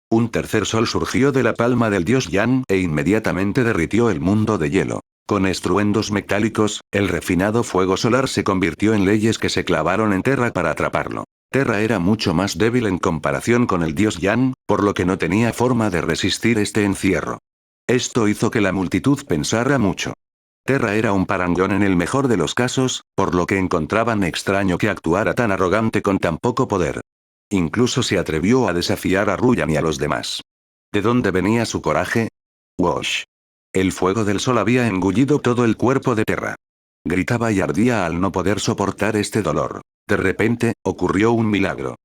Un tercer sol surgió de la palma del dios Yan e inmediatamente derritió el mundo de hielo. Con estruendos metálicos, el refinado fuego solar se convirtió en leyes que se clavaron en Terra para atraparlo. Terra era mucho más débil en comparación con el dios Yan, por lo que no tenía forma de resistir este encierro. Esto hizo que la multitud pensara mucho. Terra era un parangón en el mejor de los casos, por lo que encontraban extraño que actuara tan arrogante con tan poco poder. Incluso se atrevió a desafiar a Ruyan y a los demás. ¿De dónde venía su coraje? Wosh. El fuego del sol había engullido todo el cuerpo de Terra. Gritaba y ardía al no poder soportar este dolor. De repente, ocurrió un milagro.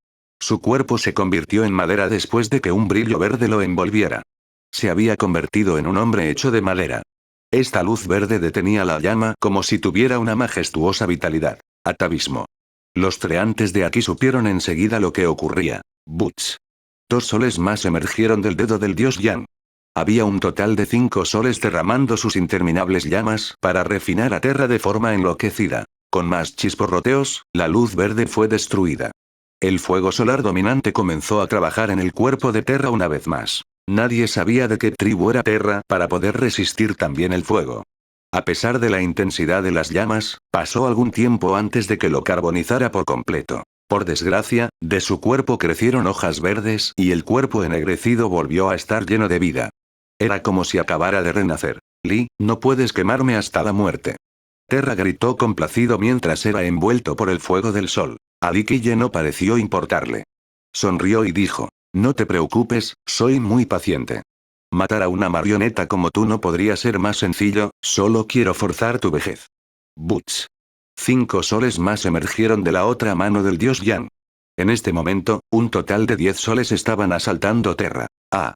Su cuerpo se convirtió en madera después de que un brillo verde lo envolviera. Se había convertido en un hombre hecho de madera. Esta luz verde detenía la llama como si tuviera una majestuosa vitalidad. Atavismo. Los treantes de aquí supieron enseguida lo que ocurría. Butch. 2 soles más emergieron del dedo del dios Yan. Había un total de 5 soles derramando sus interminables llamas para refinar a Terra de forma enloquecida. Con más chisporroteos, la luz verde fue destruida. El fuego solar dominante comenzó a trabajar en el cuerpo de Terra una vez más. Nadie sabía de qué tribu era Terra para poder resistir también el fuego. A pesar de la intensidad de las llamas, pasó algún tiempo antes de que lo carbonizara por completo. Por desgracia, de su cuerpo crecieron hojas verdes y el cuerpo ennegrecido volvió a estar lleno de vida. Era como si acabara de renacer. Lee, no puedes quemarme hasta la muerte. Terra gritó complacido mientras era envuelto por el fuego del sol. A Liquille no pareció importarle. Sonrió y dijo: no te preocupes, soy muy paciente. Matar a una marioneta como tú no podría ser más sencillo, solo quiero forzar tu vejez. Butch. 5 soles más emergieron de la otra mano del dios Yang. En este momento, un total de 10 soles estaban asaltando Terra. ¡Ah!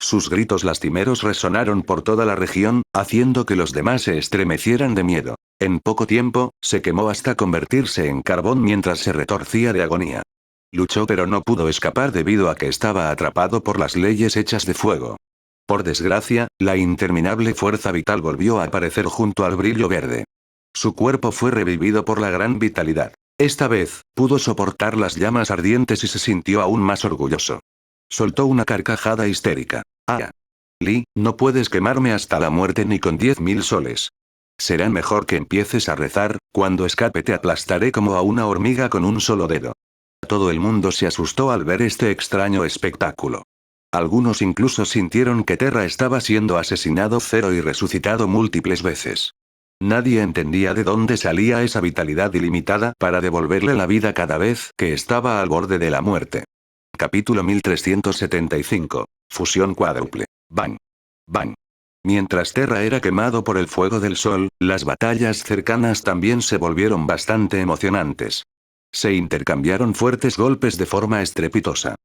Sus gritos lastimeros resonaron por toda la región, haciendo que los demás se estremecieran de miedo. En poco tiempo, se quemó hasta convertirse en carbón mientras se retorcía de agonía. Luchó pero no pudo escapar debido a que estaba atrapado por las leyes hechas de fuego. Por desgracia, la interminable fuerza vital volvió a aparecer junto al brillo verde. Su cuerpo fue revivido por la gran vitalidad. Esta vez, pudo soportar las llamas ardientes y se sintió aún más orgulloso. Soltó una carcajada histérica. ¡Ah! Lee, no puedes quemarme hasta la muerte ni con 10.000 soles. Será mejor que empieces a rezar, cuando escape te aplastaré como a una hormiga con un solo dedo. Todo el mundo se asustó al ver este extraño espectáculo. Algunos incluso sintieron que Terra estaba siendo asesinado y resucitado múltiples veces. Nadie entendía de dónde salía esa vitalidad ilimitada para devolverle la vida cada vez que estaba al borde de la muerte. Capítulo 1375. Fusión cuádruple. Bang. Bang. Mientras Terra era quemado por el fuego del sol, las batallas cercanas también se volvieron bastante emocionantes. Se intercambiaron fuertes golpes de forma estrepitosa.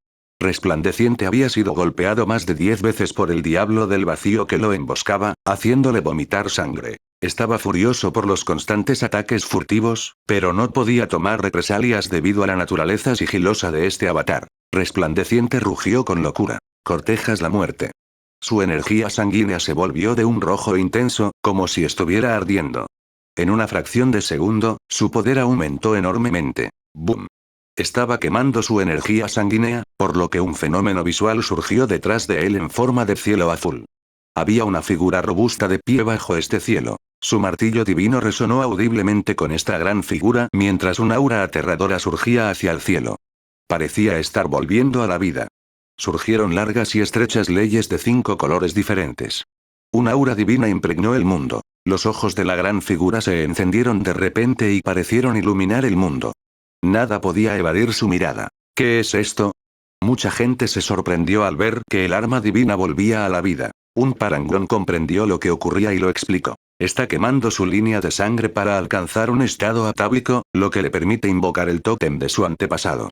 Resplandeciente había sido golpeado más de 10 veces por el diablo del vacío que lo emboscaba, haciéndole vomitar sangre. Estaba furioso por los constantes ataques furtivos, pero no podía tomar represalias debido a la naturaleza sigilosa de este avatar. Resplandeciente rugió con locura. Cortejas la muerte. Su energía sanguínea se volvió de un rojo intenso, como si estuviera ardiendo. En una fracción de segundo, su poder aumentó enormemente. ¡Boom! Estaba quemando su energía sanguínea, por lo que un fenómeno visual surgió detrás de él en forma de cielo azul. Había una figura robusta de pie bajo este cielo. Su martillo divino resonó audiblemente con esta gran figura mientras una aura aterradora surgía hacia el cielo. Parecía estar volviendo a la vida. Surgieron largas y estrechas leyes de 5 colores diferentes. Una aura divina impregnó el mundo. Los ojos de la gran figura se encendieron de repente y parecieron iluminar el mundo. Nada podía evadir su mirada. ¿Qué es esto? Mucha gente se sorprendió al ver que el arma divina volvía a la vida. Un parangón comprendió lo que ocurría y lo explicó. Está quemando su línea de sangre para alcanzar un estado atávico, lo que le permite invocar el tótem de su antepasado.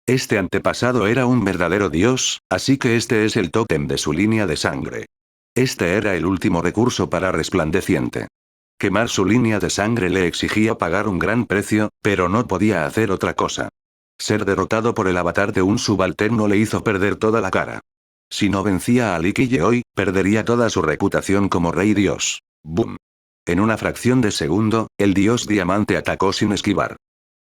Este antepasado era un verdadero dios, así que este es el tótem de su línea de sangre. Este era el último recurso para Resplandeciente. Quemar su línea de sangre le exigía pagar un gran precio, pero no podía hacer otra cosa. Ser derrotado por el avatar de un subalterno le hizo perder toda la cara. Si no vencía a Li Qiyeoi, perdería toda su reputación como rey dios. ¡Boom! En una fracción de segundo, el dios diamante atacó sin esquivar.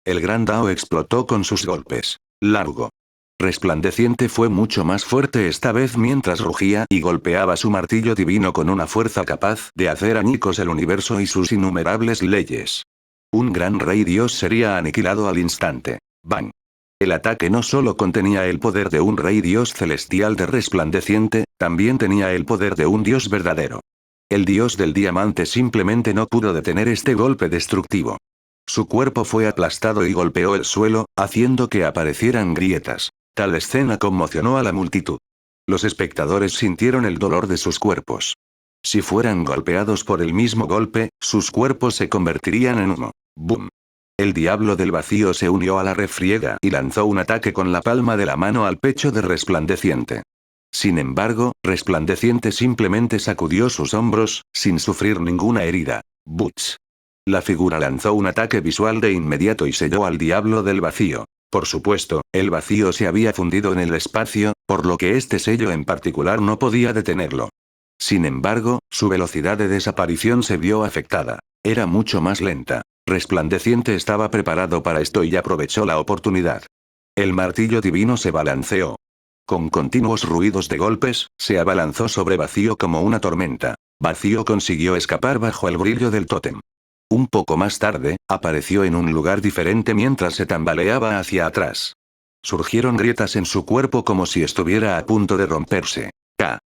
El gran Dao explotó con sus golpes. Largo. Resplandeciente fue mucho más fuerte esta vez mientras rugía y golpeaba su martillo divino con una fuerza capaz de hacer añicos el universo y sus innumerables leyes. Un gran rey dios sería aniquilado al instante. ¡Bang! El ataque no solo contenía el poder de un rey dios celestial de Resplandeciente, también tenía el poder de un dios verdadero. El dios del diamante simplemente no pudo detener este golpe destructivo. Su cuerpo fue aplastado y golpeó el suelo, haciendo que aparecieran grietas. Tal escena conmocionó a la multitud. Los espectadores sintieron el dolor de sus cuerpos. Si fueran golpeados por el mismo golpe, sus cuerpos se convertirían en humo. ¡Boom! El diablo del vacío se unió a la refriega y lanzó un ataque con la palma de la mano al pecho de Resplandeciente. Sin embargo, Resplandeciente simplemente sacudió sus hombros, sin sufrir ninguna herida. ¡Butch! La figura lanzó un ataque visual de inmediato y selló al diablo del vacío. Por supuesto, el vacío se había fundido en el espacio, por lo que este sello en particular no podía detenerlo. Sin embargo, su velocidad de desaparición se vio afectada. Era mucho más lenta. Resplandeciente estaba preparado para esto y aprovechó la oportunidad. El martillo divino se balanceó. Con continuos ruidos de golpes, se abalanzó sobre Vacío como una tormenta. Vacío consiguió escapar bajo el brillo del tótem. Un poco más tarde, apareció en un lugar diferente mientras se tambaleaba hacia atrás. Surgieron grietas en su cuerpo como si estuviera a punto de romperse. ¡K!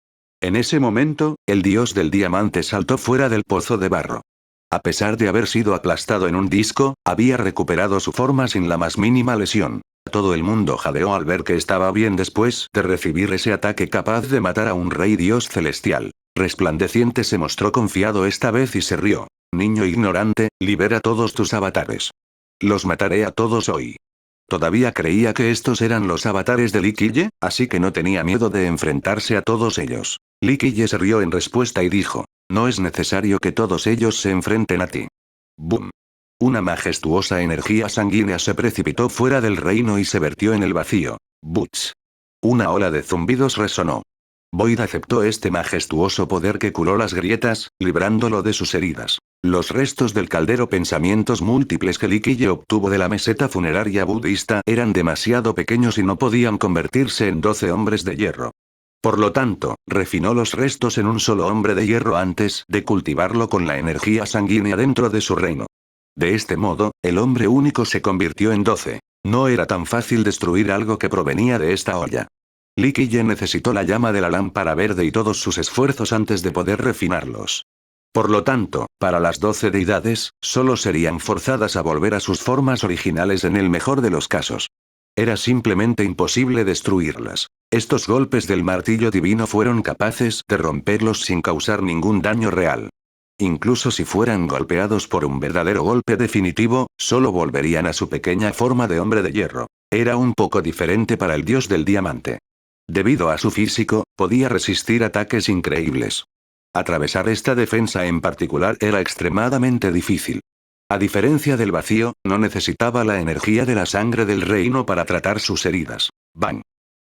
En ese momento, el dios del diamante saltó fuera del pozo de barro. A pesar de haber sido aplastado en un disco, había recuperado su forma sin la más mínima lesión. Todo el mundo jadeó al ver que estaba bien después de recibir ese ataque capaz de matar a un rey dios celestial. Resplandeciente se mostró confiado esta vez y se rió. Niño ignorante, libera todos tus avatares. Los mataré a todos hoy. Todavía creía que estos eran los avatares de Lee Kille, así que no tenía miedo de enfrentarse a todos ellos. Lee Kille se rió en respuesta y dijo: no es necesario que todos ellos se enfrenten a ti. ¡Bum! Una majestuosa energía sanguínea se precipitó fuera del reino y se vertió en el vacío. ¡Buts! Una ola de zumbidos resonó. Void aceptó este majestuoso poder que curó las grietas, librándolo de sus heridas. Los restos del caldero pensamientos múltiples que Lee Kille obtuvo de la meseta funeraria budista eran demasiado pequeños y no podían convertirse en 12 hombres de hierro. Por lo tanto, refinó los restos en un solo hombre de hierro antes de cultivarlo con la energía sanguínea dentro de su reino. De este modo, el hombre único se convirtió en 12. No era tan fácil destruir algo que provenía de esta olla. Lee Kille necesitó la llama de la lámpara verde y todos sus esfuerzos antes de poder refinarlos. Por lo tanto, para las 12 deidades, solo serían forzadas a volver a sus formas originales en el mejor de los casos. Era simplemente imposible destruirlas. Estos golpes del martillo divino fueron capaces de romperlos sin causar ningún daño real. Incluso si fueran golpeados por un verdadero golpe definitivo, solo volverían a su pequeña forma de hombre de hierro. Era un poco diferente para el dios del diamante. Debido a su físico, podía resistir ataques increíbles. Atravesar esta defensa en particular era extremadamente difícil. A diferencia del vacío, no necesitaba la energía de la sangre del reino para tratar sus heridas. ¡Bang!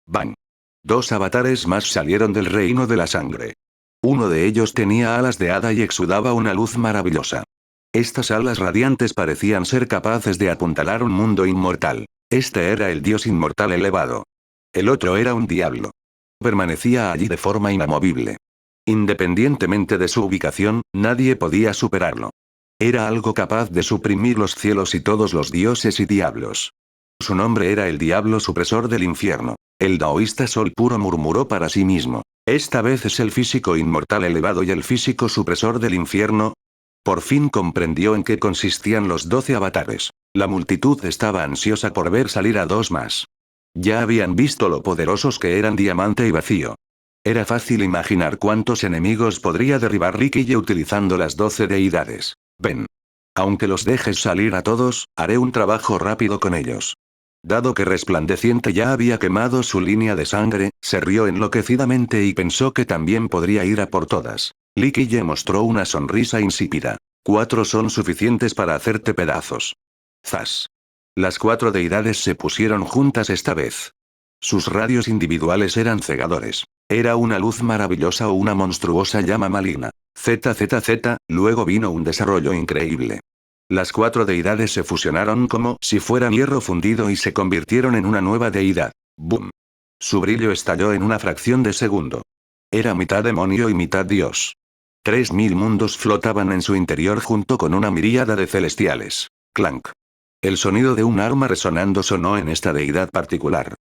¡Bang! 2 avatares más salieron del reino de la sangre. Uno de ellos tenía alas de hada y exudaba una luz maravillosa. Estas alas radiantes parecían ser capaces de apuntalar un mundo inmortal. Este era el dios inmortal elevado. El otro era un diablo. Permanecía allí de forma inamovible. Independientemente de su ubicación, nadie podía superarlo. Era algo capaz de suprimir los cielos y todos los dioses y diablos. Su nombre era el diablo supresor del infierno. El daoísta Sol Puro murmuró para sí mismo: esta vez es el físico inmortal elevado y el físico supresor del infierno. Por fin comprendió en qué consistían los 12 avatares. La multitud estaba ansiosa por ver salir a 2 más. Ya habían visto lo poderosos que eran Diamante y Vacío. Era fácil imaginar cuántos enemigos podría derribar Lee Kille utilizando las 12 deidades. Ven. Aunque los dejes salir a todos, haré un trabajo rápido con ellos. Dado que Resplandeciente ya había quemado su línea de sangre, se rió enloquecidamente y pensó que también podría ir a por todas. Lee Kille mostró una sonrisa insípida. 4 son suficientes para hacerte pedazos. Zas. Las 4 deidades se pusieron juntas esta vez. Sus radios individuales eran cegadores. Era una luz maravillosa o una monstruosa llama maligna. ZZZ, luego vino un desarrollo increíble. Las 4 deidades se fusionaron como si fueran hierro fundido y se convirtieron en una nueva deidad. ¡Boom! Su brillo estalló en una fracción de segundo. Era mitad demonio y mitad dios. 3000 mundos flotaban en su interior junto con una miríada de celestiales. Clank. El sonido de un arma resonando sonó en esta deidad particular.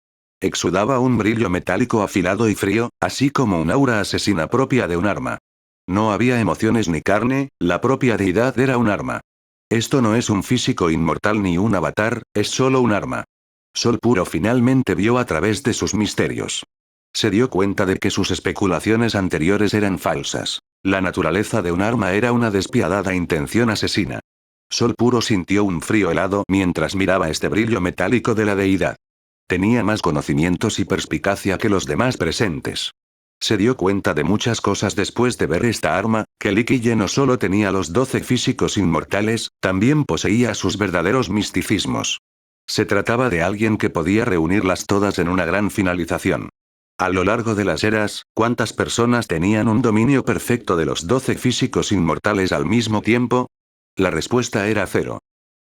Exudaba un brillo metálico afilado y frío, así como un aura asesina propia de un arma. No había emociones ni carne, la propia deidad era un arma. Esto no es un físico inmortal ni un avatar, es solo un arma. Sol Puro finalmente vio a través de sus misterios. Se dio cuenta de que sus especulaciones anteriores eran falsas. La naturaleza de un arma era una despiadada intención asesina. Sol Puro sintió un frío helado mientras miraba este brillo metálico de la deidad. Tenía más conocimientos y perspicacia que los demás presentes. Se dio cuenta de muchas cosas después de ver esta arma, que Lee Kille no solo tenía los 12 físicos inmortales, también poseía sus verdaderos misticismos. Se trataba de alguien que podía reunirlas todas en una gran finalización. A lo largo de las eras, ¿cuántas personas tenían un dominio perfecto de los 12 físicos inmortales al mismo tiempo? La respuesta era 0.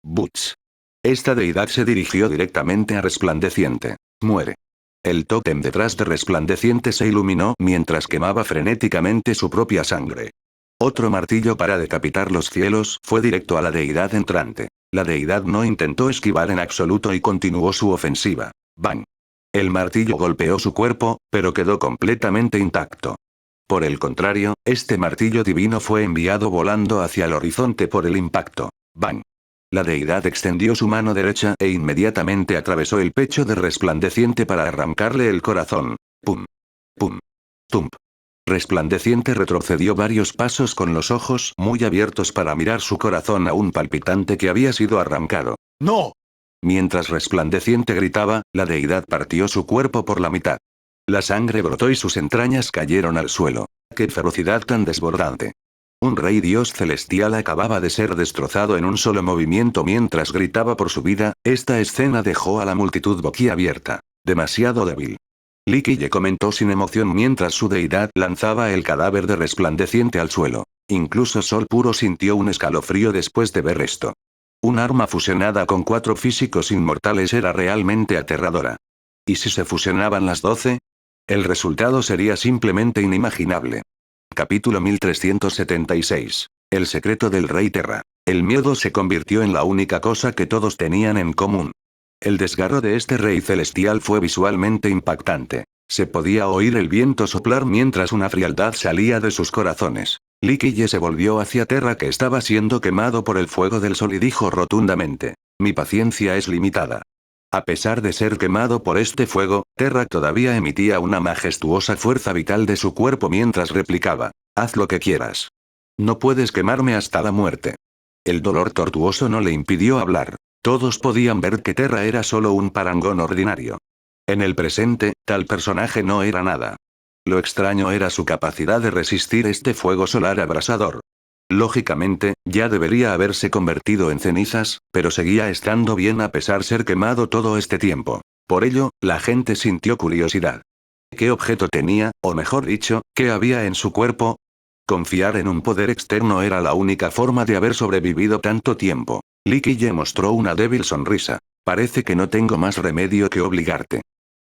Butch. Esta deidad se dirigió directamente a Resplandeciente. Muere. El tótem detrás de Resplandeciente se iluminó mientras quemaba frenéticamente su propia sangre. Otro martillo para decapitar los cielos fue directo a la deidad entrante. La deidad no intentó esquivar en absoluto y continuó su ofensiva. ¡Bang! El martillo golpeó su cuerpo, pero quedó completamente intacto. Por el contrario, este martillo divino fue enviado volando hacia el horizonte por el impacto. ¡Bang! La deidad extendió su mano derecha e inmediatamente atravesó el pecho de Resplandeciente para arrancarle el corazón. ¡Pum! ¡Pum! ¡Tump! Resplandeciente retrocedió varios pasos con los ojos muy abiertos para mirar su corazón aún palpitante que había sido arrancado. ¡No! Mientras Resplandeciente gritaba, la deidad partió su cuerpo por la mitad. La sangre brotó y sus entrañas cayeron al suelo. ¡Qué ferocidad tan desbordante! Un rey dios celestial acababa de ser destrozado en un solo movimiento mientras gritaba por su vida. Esta escena dejó a la multitud boquiabierta. Demasiado débil. Liquille comentó sin emoción mientras su deidad lanzaba el cadáver de Resplandeciente al suelo. Incluso Sol Puro sintió un escalofrío después de ver esto. Un arma fusionada con 4 físicos inmortales era realmente aterradora. ¿Y si se fusionaban las 12? El resultado sería simplemente inimaginable. Capítulo 1376. El secreto del Rey Terra. El miedo se convirtió en la única cosa que todos tenían en común. El desgarro de este rey celestial fue visualmente impactante. Se podía oír el viento soplar mientras una frialdad salía de sus corazones. Liquille se volvió hacia Terra que estaba siendo quemado por el fuego del sol y dijo rotundamente: mi paciencia es limitada. A pesar de ser quemado por este fuego, Terra todavía emitía una majestuosa fuerza vital de su cuerpo mientras replicaba: haz lo que quieras. No puedes quemarme hasta la muerte. El dolor tortuoso no le impidió hablar. Todos podían ver que Terra era solo un parangón ordinario. En el presente, tal personaje no era nada. Lo extraño era su capacidad de resistir este fuego solar abrasador. Lógicamente, ya debería haberse convertido en cenizas, pero seguía estando bien a pesar de ser quemado todo este tiempo. Por ello, la gente sintió curiosidad. ¿Qué objeto tenía, o mejor dicho, qué había en su cuerpo? Confiar en un poder externo era la única forma de haber sobrevivido tanto tiempo. Liquille mostró una débil sonrisa. Parece que no tengo más remedio que obligarte.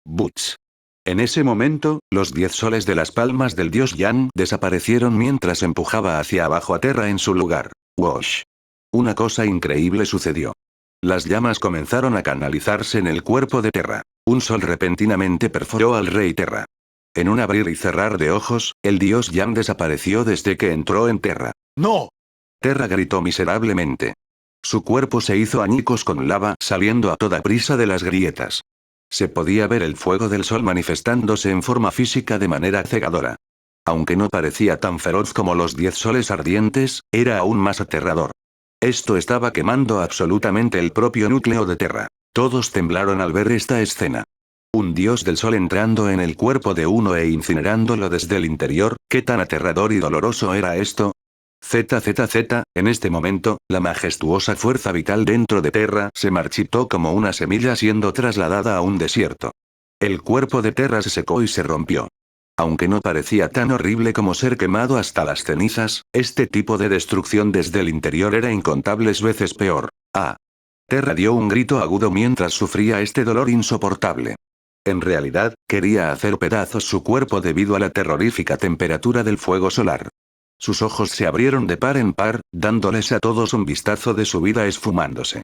Butch. En ese momento, los 10 soles de las palmas del dios Yan desaparecieron mientras empujaba hacia abajo a Terra en su lugar. Wash. Una cosa increíble sucedió. Las llamas comenzaron a canalizarse en el cuerpo de Terra. Un sol repentinamente perforó al rey Terra. En un abrir y cerrar de ojos, el dios Yan desapareció desde que entró en Terra. ¡No! Terra gritó miserablemente. Su cuerpo se hizo añicos con lava saliendo a toda prisa de las grietas. Se podía ver el fuego del sol manifestándose en forma física de manera cegadora. Aunque no parecía tan feroz como los 10 soles ardientes, era aún más aterrador. Esto estaba quemando absolutamente el propio núcleo de Terra. Todos temblaron al ver esta escena. Un dios del sol entrando en el cuerpo de uno e incinerándolo desde el interior. ¿Qué tan aterrador y doloroso era esto? ZZZ, en este momento, la majestuosa fuerza vital dentro de Terra se marchitó como una semilla siendo trasladada a un desierto. El cuerpo de Terra se secó y se rompió. Aunque no parecía tan horrible como ser quemado hasta las cenizas, este tipo de destrucción desde el interior era incontables veces peor. Terra dio un grito agudo mientras sufría este dolor insoportable. En realidad, quería hacer pedazos su cuerpo debido a la terrorífica temperatura del fuego solar. Sus ojos se abrieron de par en par, dándoles a todos un vistazo de su vida esfumándose.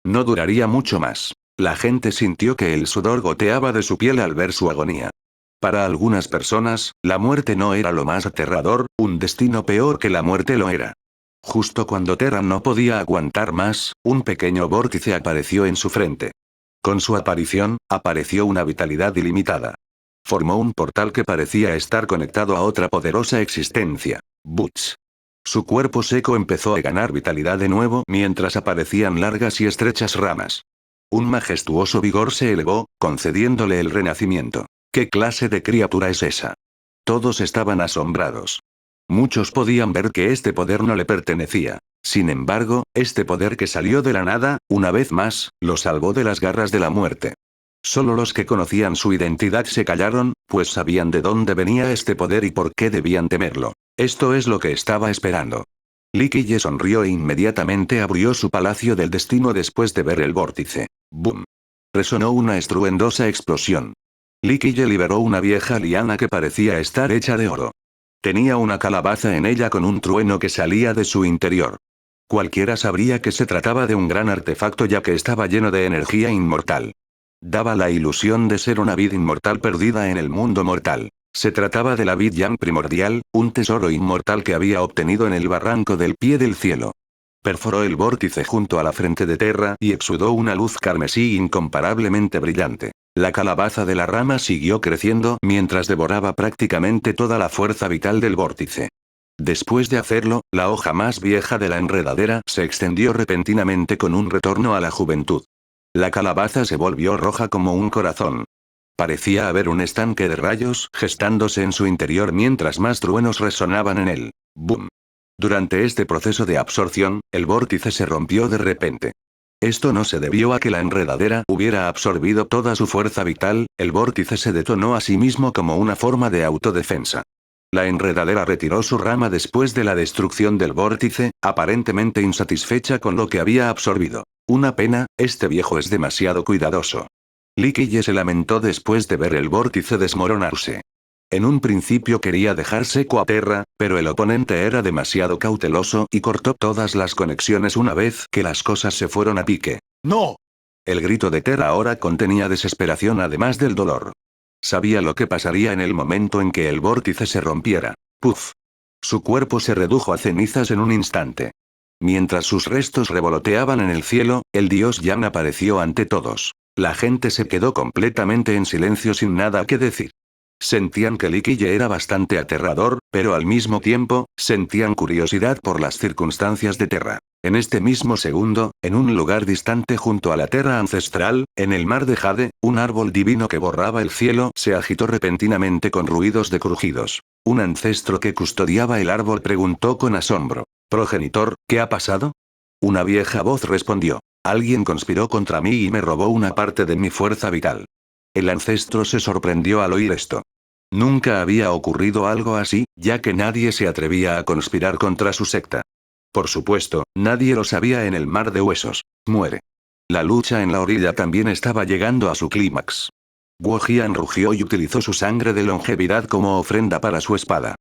No duraría mucho más. La gente sintió que el sudor goteaba de su piel al ver su agonía. Para algunas personas, la muerte no era lo más aterrador, un destino peor que la muerte lo era. Justo cuando Terra no podía aguantar más, un pequeño vórtice apareció en su frente. Con su aparición, apareció una vitalidad ilimitada. Formó un portal que parecía estar conectado a otra poderosa existencia. Butch. Su cuerpo seco empezó a ganar vitalidad de nuevo mientras aparecían largas y estrechas ramas. Un majestuoso vigor se elevó, concediéndole el renacimiento. ¿Qué clase de criatura es esa? Todos estaban asombrados. Muchos podían ver que este poder no le pertenecía. Sin embargo, este poder que salió de la nada, una vez más, lo salvó de las garras de la muerte. Solo los que conocían su identidad se callaron, pues sabían de dónde venía este poder y por qué debían temerlo. Esto es lo que estaba esperando. Liquille sonrió e inmediatamente abrió su palacio del destino después de ver el vórtice. ¡Bum! Resonó una estruendosa explosión. Liquille liberó una vieja liana que parecía estar hecha de oro. Tenía una calabaza en ella con un trueno que salía de su interior. Cualquiera sabría que se trataba de un gran artefacto ya que estaba lleno de energía inmortal. Daba la ilusión de ser una vid inmortal perdida en el mundo mortal. Se trataba de la vid Yang primordial, un tesoro inmortal que había obtenido en el barranco del pie del cielo. Perforó el vórtice junto a la frente de Terra y exudó una luz carmesí incomparablemente brillante. La calabaza de la rama siguió creciendo mientras devoraba prácticamente toda la fuerza vital del vórtice. Después de hacerlo, la hoja más vieja de la enredadera se extendió repentinamente con un retorno a la juventud. La calabaza se volvió roja como un corazón. Parecía haber un estanque de rayos gestándose en su interior mientras más truenos resonaban en él. ¡Bum! Durante este proceso de absorción, el vórtice se rompió de repente. Esto no se debió a que la enredadera hubiera absorbido toda su fuerza vital, el vórtice se detonó a sí mismo como una forma de autodefensa. La enredadera retiró su rama después de la destrucción del vórtice, aparentemente insatisfecha con lo que había absorbido. Una pena, este viejo es demasiado cuidadoso. Liquille se lamentó después de ver el vórtice desmoronarse. En un principio quería dejar seco a Terra, pero el oponente era demasiado cauteloso y cortó todas las conexiones una vez que las cosas se fueron a pique. ¡No! El grito de Terra ahora contenía desesperación además del dolor. Sabía lo que pasaría en el momento en que el vórtice se rompiera. ¡Puf! Su cuerpo se redujo a cenizas en un instante. Mientras sus restos revoloteaban en el cielo, el dios Yan apareció ante todos. La gente se quedó completamente en silencio sin nada que decir. Sentían que Liquille era bastante aterrador, pero al mismo tiempo, sentían curiosidad por las circunstancias de Terra. En este mismo segundo, en un lugar distante junto a la Terra ancestral, en el mar de Jade, un árbol divino que borraba el cielo se agitó repentinamente con ruidos de crujidos. Un ancestro que custodiaba el árbol preguntó con asombro. «Progenitor, ¿qué ha pasado?» Una vieja voz respondió. «Alguien conspiró contra mí y me robó una parte de mi fuerza vital». El ancestro se sorprendió al oír esto. Nunca había ocurrido algo así, ya que nadie se atrevía a conspirar contra su secta. Por supuesto, nadie lo sabía en el mar de huesos. Muere. La lucha en la orilla también estaba llegando a su clímax. Guo Jian rugió y utilizó su sangre de longevidad como ofrenda para su espada.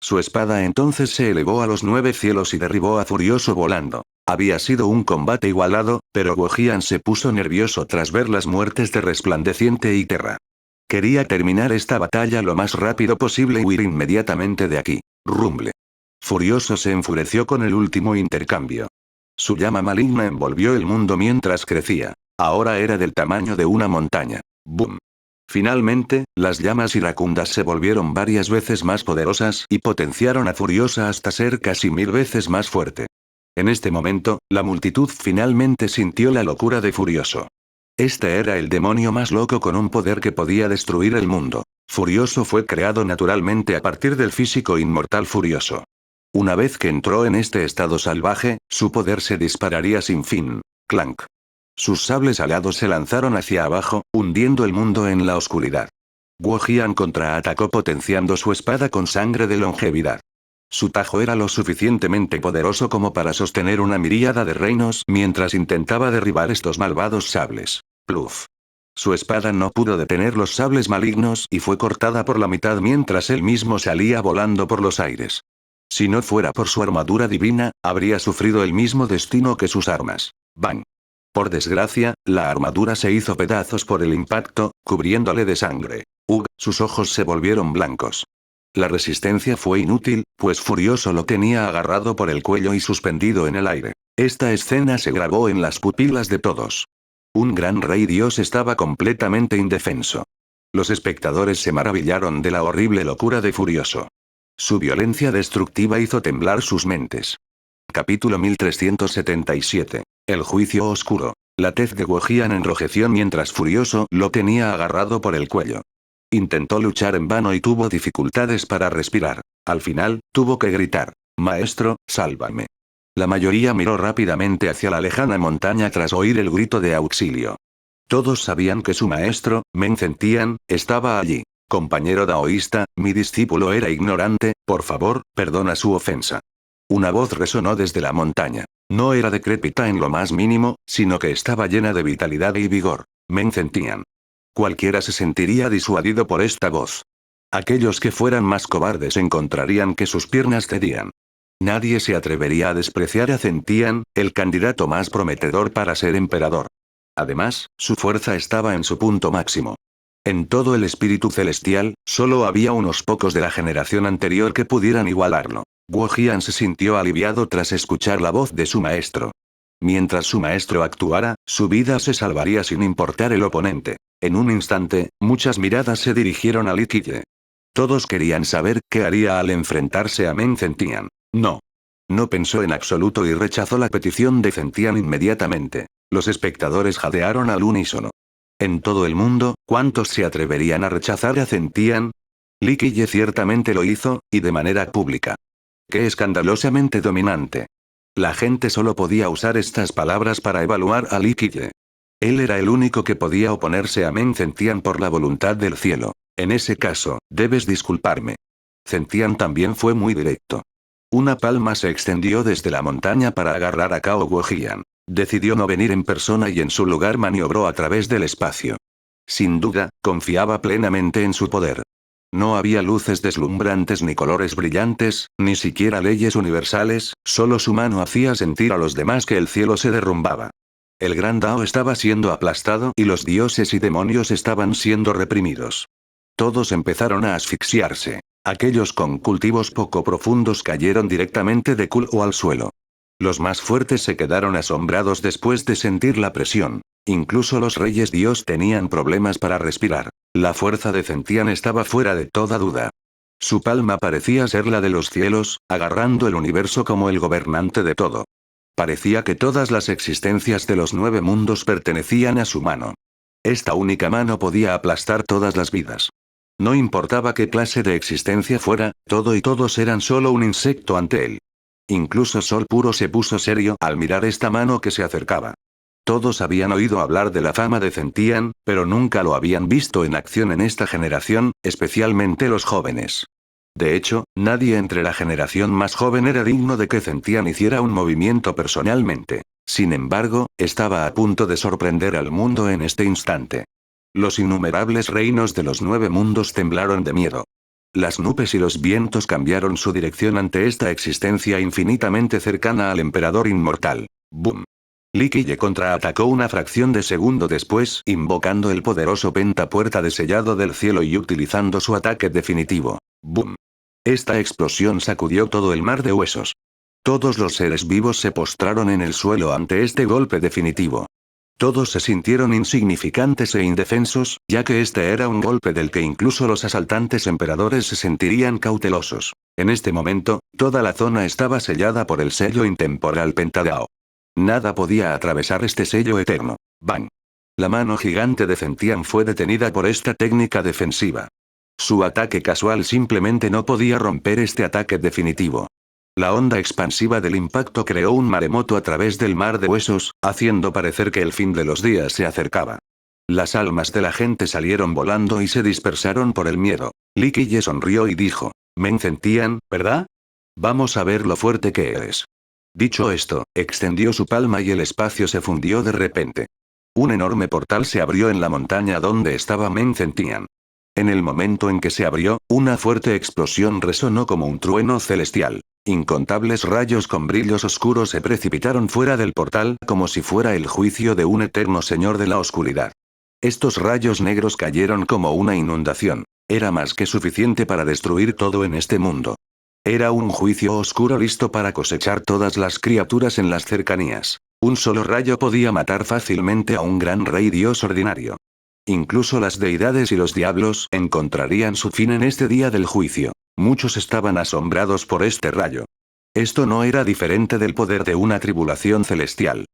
Su espada entonces se elevó a los 9 cielos y derribó a Furioso volando. Había sido un combate igualado, pero Guo Jian se puso nervioso tras ver las muertes de Resplandeciente y Terra. Quería terminar esta batalla lo más rápido posible y huir inmediatamente de aquí. Rumble. Furioso se enfureció con el último intercambio. Su llama maligna envolvió el mundo mientras crecía. Ahora era del tamaño de una montaña. ¡Boom! Finalmente, las llamas iracundas se volvieron varias veces más poderosas y potenciaron a Furiosa hasta ser casi 1000 veces más fuerte. En este momento, la multitud finalmente sintió la locura de Furioso. Este era el demonio más loco con un poder que podía destruir el mundo. Furioso fue creado naturalmente a partir del físico inmortal Furioso. Una vez que entró en este estado salvaje, su poder se dispararía sin fin. Clank. Sus sables alados se lanzaron hacia abajo, hundiendo el mundo en la oscuridad. Guo Jian contraatacó potenciando su espada con sangre de longevidad. Su tajo era lo suficientemente poderoso como para sostener una miríada de reinos mientras intentaba derribar estos malvados sables. Pluf. Su espada no pudo detener los sables malignos y fue cortada por la mitad mientras él mismo salía volando por los aires. Si no fuera por su armadura divina, habría sufrido el mismo destino que sus armas. ¡Bang! Por desgracia, la armadura se hizo pedazos por el impacto, cubriéndole de sangre. Sus ojos se volvieron blancos. La resistencia fue inútil, pues Furioso lo tenía agarrado por el cuello y suspendido en el aire. Esta escena se grabó en las pupilas de todos. Un gran rey dios estaba completamente indefenso. Los espectadores se maravillaron de la horrible locura de Furioso. Su violencia destructiva hizo temblar sus mentes. Capítulo 1377. El juicio oscuro. La tez de Guo Jian enrojeció mientras Furioso lo tenía agarrado por el cuello. Intentó luchar en vano y tuvo dificultades para respirar. Al final, tuvo que gritar: «Maestro, sálvame». La mayoría miró rápidamente hacia la lejana montaña tras oír el grito de auxilio. Todos sabían que su maestro, Men Zentian, estaba allí. «Compañero daoísta, mi discípulo era ignorante, por favor, perdona su ofensa». Una voz resonó desde la montaña. No era decrépita en lo más mínimo, sino que estaba llena de vitalidad y vigor. Men Zentian. Cualquiera se sentiría disuadido por esta voz. Aquellos que fueran más cobardes encontrarían que sus piernas cedían. Nadie se atrevería a despreciar a Zentian, el candidato más prometedor para ser emperador. Además, su fuerza estaba en su punto máximo. En todo el espíritu celestial, solo había unos pocos de la generación anterior que pudieran igualarlo. Guo Jian se sintió aliviado tras escuchar la voz de su maestro. Mientras su maestro actuara, su vida se salvaría sin importar el oponente. En un instante, muchas miradas se dirigieron a Li Qiye. Todos querían saber qué haría al enfrentarse a Meng Zentian. No. No pensó en absoluto y rechazó la petición de Zentian inmediatamente. Los espectadores jadearon al unísono. En todo el mundo, ¿cuántos se atreverían a rechazar a Zentian? Li Qiye ciertamente lo hizo, y de manera pública. ¡Qué escandalosamente dominante! La gente solo podía usar estas palabras para evaluar a Li Qiye. Él era el único que podía oponerse a Meng Zentian por la voluntad del cielo. En ese caso, debes disculparme. Zentian también fue muy directo. Una palma se extendió desde la montaña para agarrar a Cao Guojian. Decidió no venir en persona y en su lugar maniobró a través del espacio. Sin duda, confiaba plenamente en su poder. No había luces deslumbrantes ni colores brillantes, ni siquiera leyes universales, solo su mano hacía sentir a los demás que el cielo se derrumbaba. El gran Dao estaba siendo aplastado y los dioses y demonios estaban siendo reprimidos. Todos empezaron a asfixiarse. Aquellos con cultivos poco profundos cayeron directamente de culo al suelo. Los más fuertes se quedaron asombrados después de sentir la presión. Incluso los reyes dios tenían problemas para respirar. La fuerza de Zentian estaba fuera de toda duda. Su palma parecía ser la de los cielos, agarrando el universo como el gobernante de todo. Parecía que todas las existencias de los 9 mundos pertenecían a su mano. Esta única mano podía aplastar todas las vidas. No importaba qué clase de existencia fuera, todo y todos eran solo un insecto ante él. Incluso Sol Puro se puso serio al mirar esta mano que se acercaba. Todos habían oído hablar de la fama de Zentian, pero nunca lo habían visto en acción en esta generación, especialmente los jóvenes. De hecho, nadie entre la generación más joven era digno de que Zentian hiciera un movimiento personalmente. Sin embargo, estaba a punto de sorprender al mundo en este instante. Los innumerables reinos de los 9 mundos temblaron de miedo. Las nubes y los vientos cambiaron su dirección ante esta existencia infinitamente cercana al emperador inmortal. ¡Bum! Li Qiye contraatacó una fracción de segundo después, invocando el poderoso pentapuerta de sellado del cielo y utilizando su ataque definitivo. ¡Bum! Esta explosión sacudió todo el mar de huesos. Todos los seres vivos se postraron en el suelo ante este golpe definitivo. Todos se sintieron insignificantes e indefensos, ya que este era un golpe del que incluso los asaltantes emperadores se sentirían cautelosos. En este momento, toda la zona estaba sellada por el sello intemporal Pentadao. Nada podía atravesar este sello eterno. ¡Bang! La mano gigante de Zentian fue detenida por esta técnica defensiva. Su ataque casual simplemente no podía romper este ataque definitivo. La onda expansiva del impacto creó un maremoto a través del mar de huesos, haciendo parecer que el fin de los días se acercaba. Las almas de la gente salieron volando y se dispersaron por el miedo. Li Qiye sonrió y dijo: Meng Zentian, ¿verdad? Vamos a ver lo fuerte que eres. Dicho esto, extendió su palma y el espacio se fundió de repente. Un enorme portal se abrió en la montaña donde estaba Meng Zentian. En el momento en que se abrió, una fuerte explosión resonó como un trueno celestial. Incontables rayos con brillos oscuros se precipitaron fuera del portal como si fuera el juicio de un eterno señor de la oscuridad. Estos rayos negros cayeron como una inundación. Era más que suficiente para destruir todo en este mundo. Era un juicio oscuro listo para cosechar todas las criaturas en las cercanías. Un solo rayo podía matar fácilmente a un gran rey dios ordinario. Incluso las deidades y los diablos encontrarían su fin en este día del juicio. Muchos estaban asombrados por este rayo. Esto no era diferente del poder de una tribulación celestial.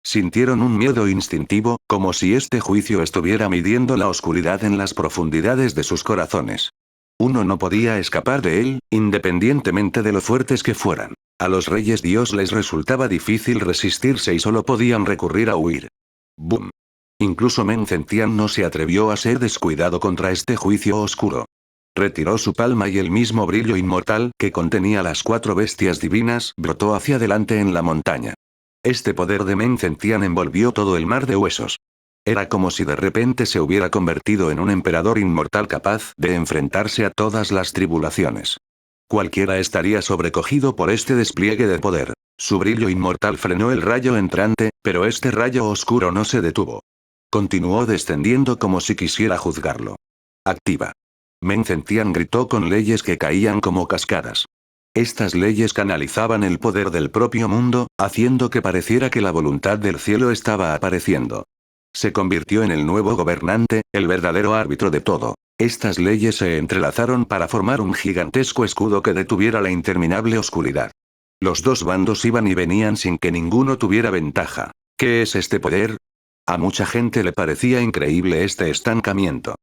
Sintieron un miedo instintivo, como si este juicio estuviera midiendo la oscuridad en las profundidades de sus corazones. Uno no podía escapar de él, independientemente de lo fuertes que fueran. A los reyes dios les resultaba difícil resistirse y solo podían recurrir a huir. ¡Bum! Incluso Meng Zentian no se atrevió a ser descuidado contra este juicio oscuro. Retiró su palma y el mismo brillo inmortal que contenía las 4 bestias divinas brotó hacia adelante en la montaña. Este poder de Meng Zentian envolvió todo el mar de huesos. Era como si de repente se hubiera convertido en un emperador inmortal capaz de enfrentarse a todas las tribulaciones. Cualquiera estaría sobrecogido por este despliegue de poder. Su brillo inmortal frenó el rayo entrante, pero este rayo oscuro no se detuvo. Continuó descendiendo como si quisiera juzgarlo. Activa. Meng Zentian gritó con leyes que caían como cascadas. Estas leyes canalizaban el poder del propio mundo, haciendo que pareciera que la voluntad del cielo estaba apareciendo. Se convirtió en el nuevo gobernante, el verdadero árbitro de todo. Estas leyes se entrelazaron para formar un gigantesco escudo que detuviera la interminable oscuridad. Los dos bandos iban y venían sin que ninguno tuviera ventaja. ¿Qué es este poder? A mucha gente le parecía increíble este estancamiento.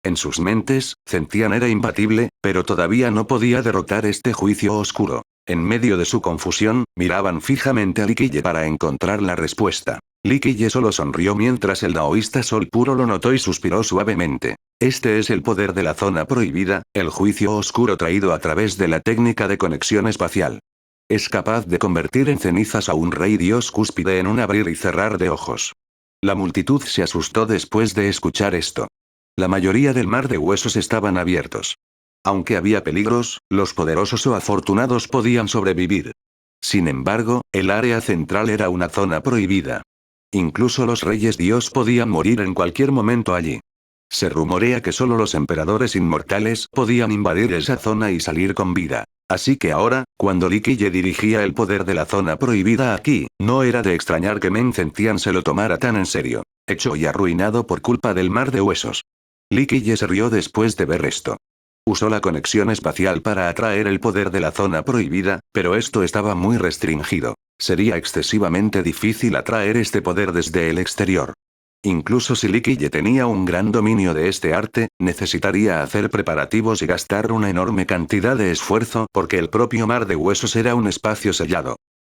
En sus mentes, Zentian era imbatible, pero todavía no podía derrotar este juicio oscuro. En medio de su confusión, miraban fijamente a Likille para encontrar la respuesta. Likille solo sonrió mientras el daoísta Sol Puro lo notó y suspiró suavemente. Este es el poder de la zona prohibida, el juicio oscuro traído a través de la técnica de conexión espacial. Es capaz de convertir en cenizas a un rey dios cúspide en un abrir y cerrar de ojos. La multitud se asustó después de escuchar esto. La mayoría del mar de huesos estaban abiertos. Aunque había peligros, los poderosos o afortunados podían sobrevivir. Sin embargo, el área central era una zona prohibida. Incluso los reyes dios podían morir en cualquier momento allí. Se rumorea que solo los emperadores inmortales podían invadir esa zona y salir con vida. Así que ahora, cuando Likille dirigía el poder de la zona prohibida aquí, no era de extrañar que Men Zentian se lo tomara tan en serio. Hecho y arruinado por culpa del mar de huesos. Likille se rió después de ver esto. Usó la conexión espacial para atraer el poder de la zona prohibida, pero esto estaba muy restringido. Sería excesivamente difícil atraer este poder desde el exterior. Incluso si Likille tenía un gran dominio de este arte, necesitaría hacer preparativos y gastar una enorme cantidad de esfuerzo porque el propio mar de huesos era un espacio sellado.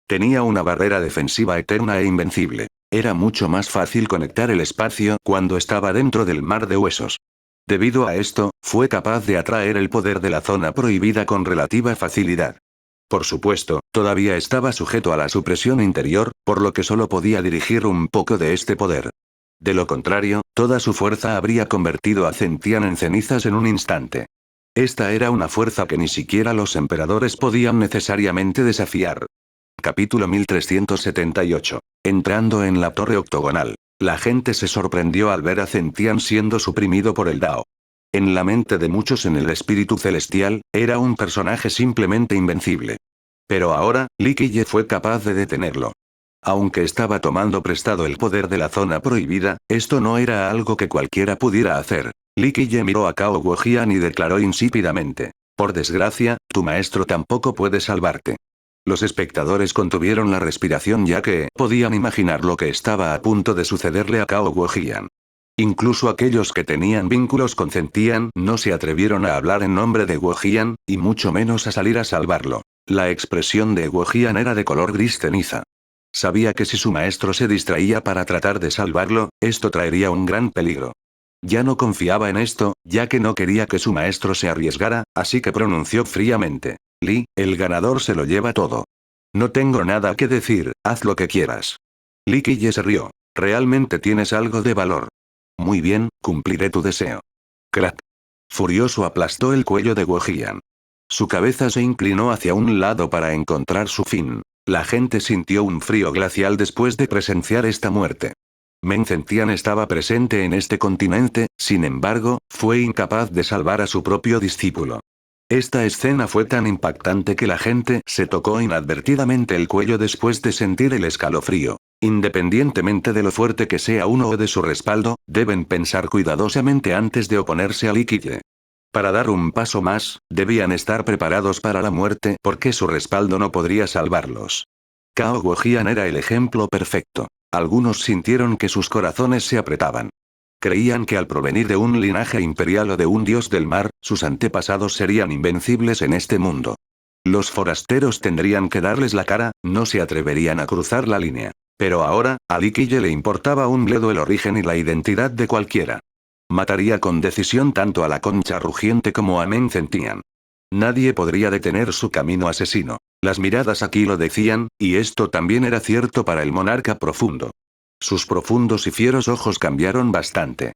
Tenía una barrera defensiva eterna e invencible. Era mucho más fácil conectar el espacio cuando estaba dentro del mar de huesos. Debido a esto, fue capaz de atraer el poder de la zona prohibida con relativa facilidad. Por supuesto, todavía estaba sujeto a la supresión interior, por lo que solo podía dirigir un poco de este poder. De lo contrario, toda su fuerza habría convertido a Zentian en cenizas en un instante. Esta era una fuerza que ni siquiera los emperadores podían necesariamente desafiar. Capítulo 1378. Entrando en la torre octogonal. La gente se sorprendió al ver a Zentian siendo suprimido por el Dao. En la mente de muchos en el espíritu celestial, era un personaje simplemente invencible. Pero ahora, Likille fue capaz de detenerlo. Aunque estaba tomando prestado el poder de la zona prohibida, esto no era algo que cualquiera pudiera hacer. Likille miró a Cao Guojian y declaró insípidamente. Por desgracia, tu maestro tampoco puede salvarte. Los espectadores contuvieron la respiración ya que podían imaginar lo que estaba a punto de sucederle a Cao Guojian. Incluso aquellos que tenían vínculos con Zentian no se atrevieron a hablar en nombre de Guojian, y mucho menos a salir a salvarlo. La expresión de Guojian era de color gris ceniza. Sabía que si su maestro se distraía para tratar de salvarlo, esto traería un gran peligro. Ya no confiaba en esto, ya que no quería que su maestro se arriesgara, así que pronunció fríamente. Li, el ganador se lo lleva todo. No tengo nada que decir, haz lo que quieras. Likille se rió. Realmente tienes algo de valor. Muy bien, cumpliré tu deseo. Crack. Furioso aplastó el cuello de Guojian. Su cabeza se inclinó hacia un lado para encontrar su fin. La gente sintió un frío glacial después de presenciar esta muerte. Men Zentian estaba presente en este continente, sin embargo, fue incapaz de salvar a su propio discípulo. Esta escena fue tan impactante que la gente se tocó inadvertidamente el cuello después de sentir el escalofrío. Independientemente de lo fuerte que sea uno o de su respaldo, deben pensar cuidadosamente antes de oponerse a Likille. Para dar un paso más, debían estar preparados para la muerte porque su respaldo no podría salvarlos. Cao Guojian era el ejemplo perfecto. Algunos sintieron que sus corazones se apretaban. Creían que al provenir de un linaje imperial o de un dios del mar, sus antepasados serían invencibles en este mundo. Los forasteros tendrían que darles la cara, no se atreverían a cruzar la línea. Pero ahora, a Likille le importaba un bledo el origen y la identidad de cualquiera. Mataría con decisión tanto a la concha rugiente como a Men Zentian. Nadie podría detener su camino asesino. Las miradas aquí lo decían, y esto también era cierto para el monarca profundo. Sus profundos y fieros ojos cambiaron bastante.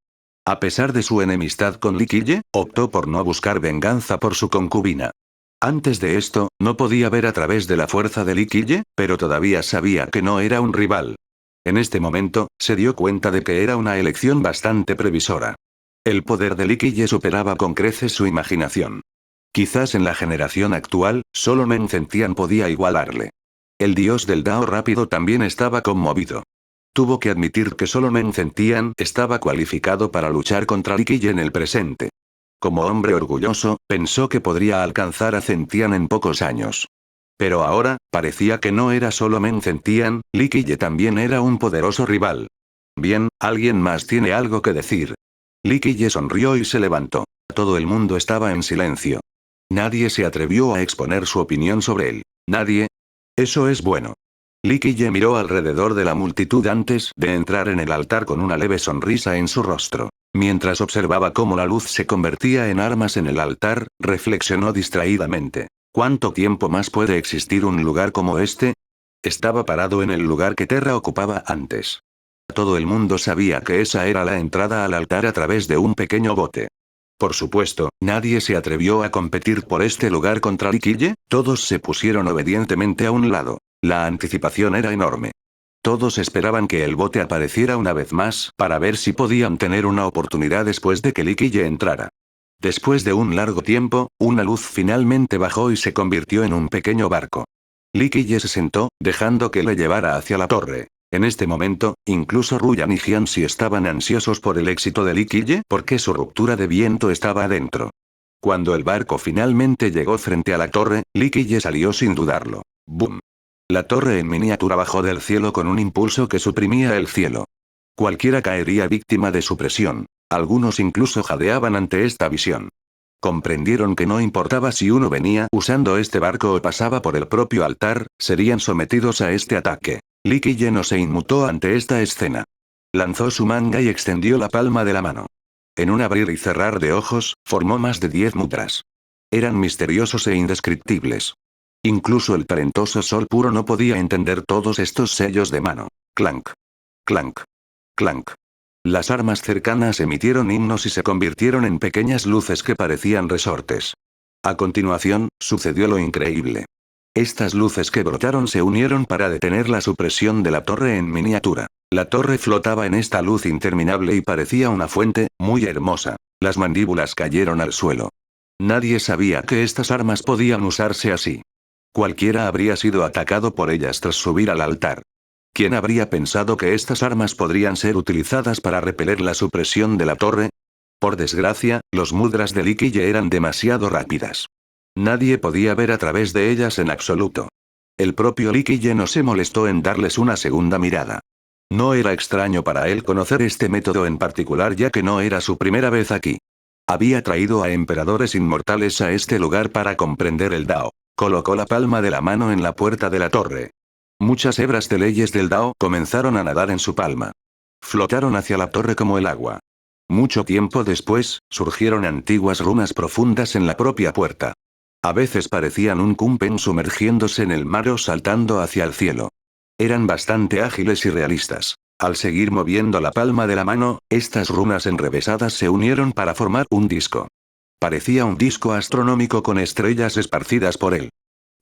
A pesar de su enemistad con Likille, optó por no buscar venganza por su concubina. Antes de esto, no podía ver a través de la fuerza de Likille, pero todavía sabía que no era un rival. En este momento, se dio cuenta de que era una elección bastante previsora. El poder de Likille superaba con creces su imaginación. Quizás en la generación actual, solo Men Zentian podía igualarle. El dios del Dao rápido también estaba conmovido. Tuvo que admitir que solo Men Zentian estaba cualificado para luchar contra Liquiye en el presente. Como hombre orgulloso, pensó que podría alcanzar a Zentian en pocos años. Pero ahora, parecía que no era solo Men Zentian, Liquiye también era un poderoso rival. Bien, alguien más tiene algo que decir. Liquiye sonrió y se levantó. Todo el mundo estaba en silencio. Nadie se atrevió a exponer su opinión sobre él. ¿Nadie? Eso es bueno. Liquiye miró alrededor de la multitud antes de entrar en el altar con una leve sonrisa en su rostro. Mientras observaba cómo la luz se convertía en armas en el altar, reflexionó distraídamente. ¿Cuánto tiempo más puede existir un lugar como este? Estaba parado en el lugar que Terra ocupaba antes. Todo el mundo sabía que esa era la entrada al altar a través de un pequeño bote. Por supuesto, nadie se atrevió a competir por este lugar contra Liquiye, todos se pusieron obedientemente a un lado. La anticipación era enorme. Todos esperaban que el bote apareciera una vez más para ver si podían tener una oportunidad después de que Liquiye entrara. Después de un largo tiempo, una luz finalmente bajó y se convirtió en un pequeño barco. Liquiye se sentó, dejando que le llevara hacia la torre. En este momento, incluso Ruyan y Jianxi estaban ansiosos por el éxito de Liquiye porque su ruptura de viento estaba adentro. Cuando el barco finalmente llegó frente a la torre, Liquiye salió sin dudarlo. ¡Boom! La torre en miniatura bajó del cielo con un impulso que suprimía el cielo. Cualquiera caería víctima de su presión. Algunos incluso jadeaban ante esta visión. Comprendieron que no importaba si uno venía usando este barco o pasaba por el propio altar, serían sometidos a este ataque. Liquiye no se inmutó ante esta escena. Lanzó su manga y extendió la palma de la mano. En un abrir y cerrar de ojos, formó más de 10 mudras. Eran misteriosos e indescriptibles. Incluso el talentoso Sol Puro no podía entender todos estos sellos de mano. Clank. Clank. Clank. Las armas cercanas emitieron himnos y se convirtieron en pequeñas luces que parecían resortes. A continuación, sucedió lo increíble. Estas luces que brotaron se unieron para detener la supresión de la torre en miniatura. La torre flotaba en esta luz interminable y parecía una fuente, muy hermosa. Las mandíbulas cayeron al suelo. Nadie sabía que estas armas podían usarse así. Cualquiera habría sido atacado por ellas tras subir al altar. ¿Quién habría pensado que estas armas podrían ser utilizadas para repeler la supresión de la torre? Por desgracia, los mudras de Liquiye eran demasiado rápidas. Nadie podía ver a través de ellas en absoluto. El propio Liquiye no se molestó en darles una segunda mirada. No era extraño para él conocer este método en particular ya que no era su primera vez aquí. Había traído a emperadores inmortales a este lugar para comprender el Dao. Colocó la palma de la mano en la puerta de la torre. Muchas hebras de leyes del Dao comenzaron a nadar en su palma. Flotaron hacia la torre como el agua. Mucho tiempo después, surgieron antiguas runas profundas en la propia puerta. A veces parecían un kumpen sumergiéndose en el mar o saltando hacia el cielo. Eran bastante ágiles y realistas. Al seguir moviendo la palma de la mano, estas runas enrevesadas se unieron para formar un disco. Parecía un disco astronómico con estrellas esparcidas por él.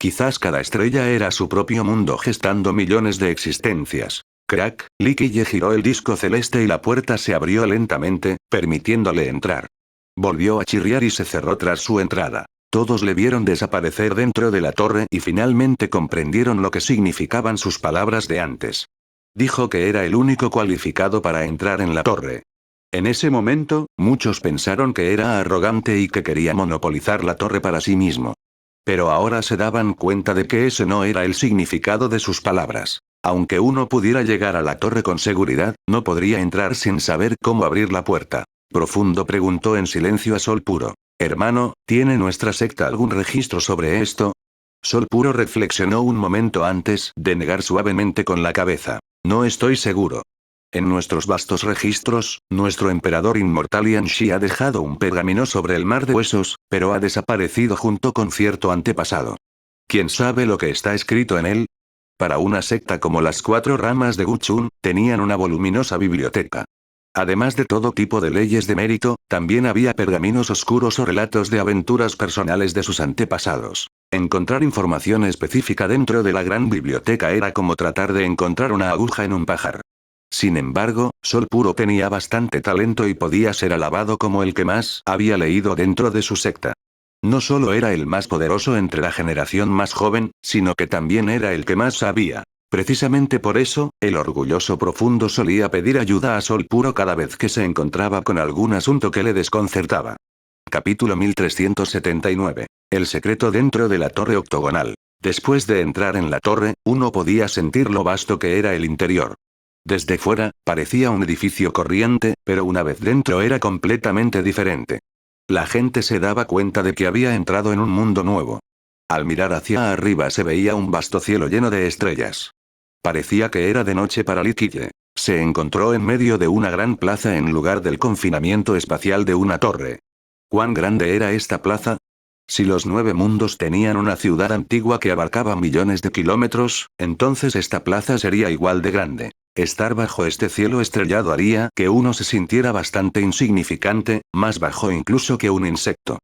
Quizás cada estrella era su propio mundo gestando millones de existencias. Crack, Liquiye giró el disco celeste y la puerta se abrió lentamente, permitiéndole entrar. Volvió a chirriar y se cerró tras su entrada. Todos le vieron desaparecer dentro de la torre y finalmente comprendieron lo que significaban sus palabras de antes. Dijo que era el único cualificado para entrar en la torre. En ese momento, muchos pensaron que era arrogante y que quería monopolizar la torre para sí mismo. Pero ahora se daban cuenta de que ese no era el significado de sus palabras. Aunque uno pudiera llegar a la torre con seguridad, no podría entrar sin saber cómo abrir la puerta. Profundo preguntó en silencio a Sol Puro. Hermano, ¿tiene nuestra secta algún registro sobre esto? Sol Puro reflexionó un momento antes de negar suavemente con la cabeza. No estoy seguro. En nuestros vastos registros, nuestro emperador inmortal Yanxi ha dejado un pergamino sobre el mar de huesos, pero ha desaparecido junto con cierto antepasado. ¿Quién sabe lo que está escrito en él? Para una secta como las 4 ramas de Guchun, tenían una voluminosa biblioteca. Además de todo tipo de leyes de mérito, también había pergaminos oscuros o relatos de aventuras personales de sus antepasados. Encontrar información específica dentro de la gran biblioteca era como tratar de encontrar una aguja en un pajar. Sin embargo, Sol Puro tenía bastante talento y podía ser alabado como el que más había leído dentro de su secta. No solo era el más poderoso entre la generación más joven, sino que también era el que más sabía. Precisamente por eso, el orgulloso profundo solía pedir ayuda a Sol Puro cada vez que se encontraba con algún asunto que le desconcertaba. Capítulo 1379. El secreto dentro de la torre octogonal. Después de entrar en la torre, uno podía sentir lo vasto que era el interior. Desde fuera, parecía un edificio corriente, pero una vez dentro era completamente diferente. La gente se daba cuenta de que había entrado en un mundo nuevo. Al mirar hacia arriba se veía un vasto cielo lleno de estrellas. Parecía que era de noche para Li Qiye. Se encontró en medio de una gran plaza en lugar del confinamiento espacial de una torre. ¿Cuán grande era esta plaza? Si los 9 mundos tenían una ciudad antigua que abarcaba millones de kilómetros, entonces esta plaza sería igual de grande. Estar bajo este cielo estrellado haría que uno se sintiera bastante insignificante, más bajo incluso que un insecto.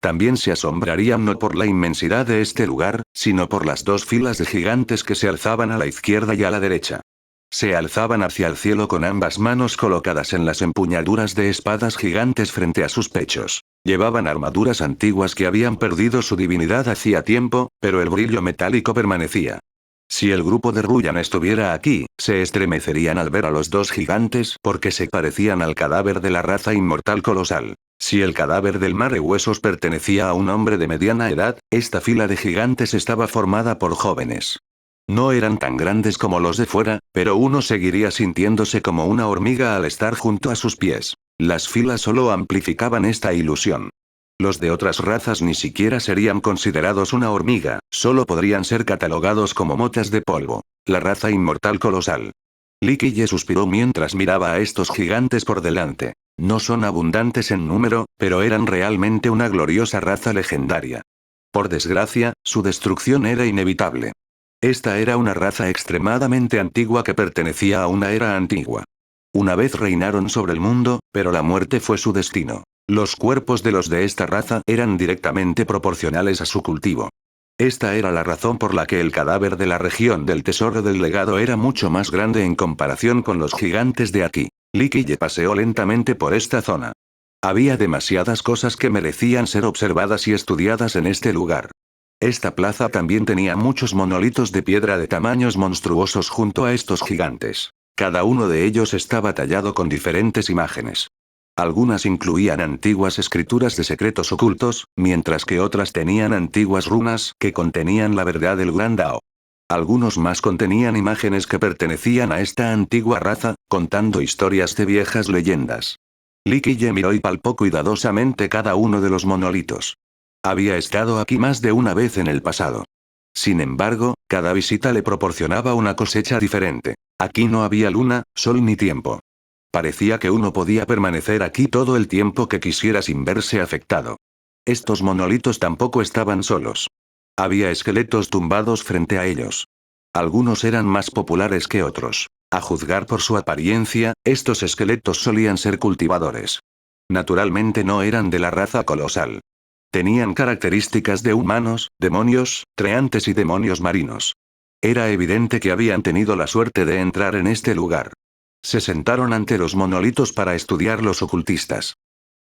También se asombrarían no por la inmensidad de este lugar, sino por las 2 filas de gigantes que se alzaban a la izquierda y a la derecha. Se alzaban hacia el cielo con ambas manos colocadas en las empuñaduras de espadas gigantes frente a sus pechos. Llevaban armaduras antiguas que habían perdido su divinidad hacía tiempo, pero el brillo metálico permanecía. Si el grupo de Ruyan estuviera aquí, se estremecerían al ver a los 2 gigantes porque se parecían al cadáver de la raza inmortal colosal. Si el cadáver del Mare Huesos pertenecía a un hombre de mediana edad, esta fila de gigantes estaba formada por jóvenes. No eran tan grandes como los de fuera, pero uno seguiría sintiéndose como una hormiga al estar junto a sus pies. Las filas solo amplificaban esta ilusión. Los de otras razas ni siquiera serían considerados una hormiga, solo podrían ser catalogados como motas de polvo. La raza inmortal colosal. Li Qiye suspiró mientras miraba a estos gigantes por delante. No son abundantes en número, pero eran realmente una gloriosa raza legendaria. Por desgracia, su destrucción era inevitable. Esta era una raza extremadamente antigua que pertenecía a una era antigua. Una vez reinaron sobre el mundo, pero la muerte fue su destino. Los cuerpos de los de esta raza eran directamente proporcionales a su cultivo. Esta era la razón por la que el cadáver de la región del tesoro del legado era mucho más grande en comparación con los gigantes de aquí. Li Qiye paseó lentamente por esta zona. Había demasiadas cosas que merecían ser observadas y estudiadas en este lugar. Esta plaza también tenía muchos monolitos de piedra de tamaños monstruosos junto a estos gigantes. Cada uno de ellos estaba tallado con diferentes imágenes. Algunas incluían antiguas escrituras de secretos ocultos, mientras que otras tenían antiguas runas que contenían la verdad del Gran Dao. Algunos más contenían imágenes que pertenecían a esta antigua raza, contando historias de viejas leyendas. Li Qiye miró y palpó cuidadosamente cada uno de los monolitos. Había estado aquí más de una vez en el pasado. Sin embargo, cada visita le proporcionaba una cosecha diferente. Aquí no había luna, sol ni tiempo. Parecía que uno podía permanecer aquí todo el tiempo que quisiera sin verse afectado. Estos monolitos tampoco estaban solos. Había esqueletos tumbados frente a ellos. Algunos eran más populares que otros. A juzgar por su apariencia, estos esqueletos solían ser cultivadores. Naturalmente no eran de la raza colosal. Tenían características de humanos, demonios, treantes y demonios marinos. Era evidente que habían tenido la suerte de entrar en este lugar. Se sentaron ante los monolitos para estudiar los ocultistas.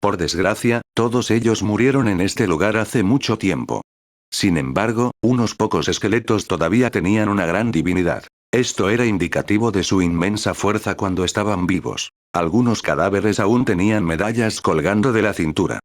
Por desgracia, todos ellos murieron en este lugar hace mucho tiempo. Sin embargo, unos pocos esqueletos todavía tenían una gran divinidad. Esto era indicativo de su inmensa fuerza cuando estaban vivos. Algunos cadáveres aún tenían medallas colgando de la cintura.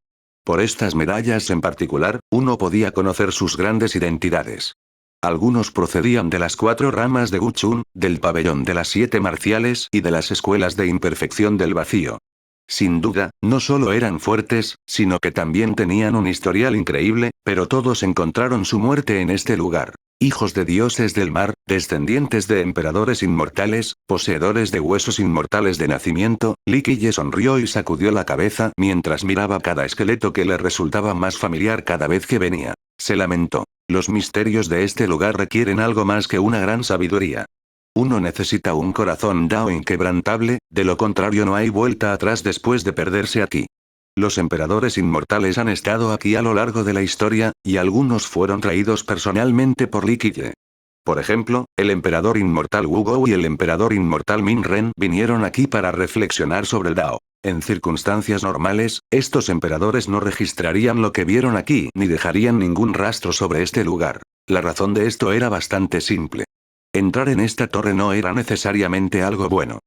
Por estas medallas en particular, uno podía conocer sus grandes identidades. Algunos procedían de las 4 ramas de Guchun, del pabellón de las 7 marciales y de las escuelas de imperfección del vacío. Sin duda, no solo eran fuertes, sino que también tenían un historial increíble, pero todos encontraron su muerte en este lugar. Hijos de dioses del mar, descendientes de emperadores inmortales, poseedores de huesos inmortales de nacimiento. Li Qiye sonrió y sacudió la cabeza mientras miraba cada esqueleto que le resultaba más familiar cada vez que venía. Se lamentó. Los misterios de este lugar requieren algo más que una gran sabiduría. Uno necesita un corazón Dao inquebrantable, de lo contrario no hay vuelta atrás después de perderse aquí. Los emperadores inmortales han estado aquí a lo largo de la historia, y algunos fueron traídos personalmente por Li Qiye. Por ejemplo, el emperador inmortal Wu Gou y el emperador inmortal Min Ren vinieron aquí para reflexionar sobre el Dao. En circunstancias normales, estos emperadores no registrarían lo que vieron aquí ni dejarían ningún rastro sobre este lugar. La razón de esto era bastante simple. Entrar en esta torre no era necesariamente algo bueno.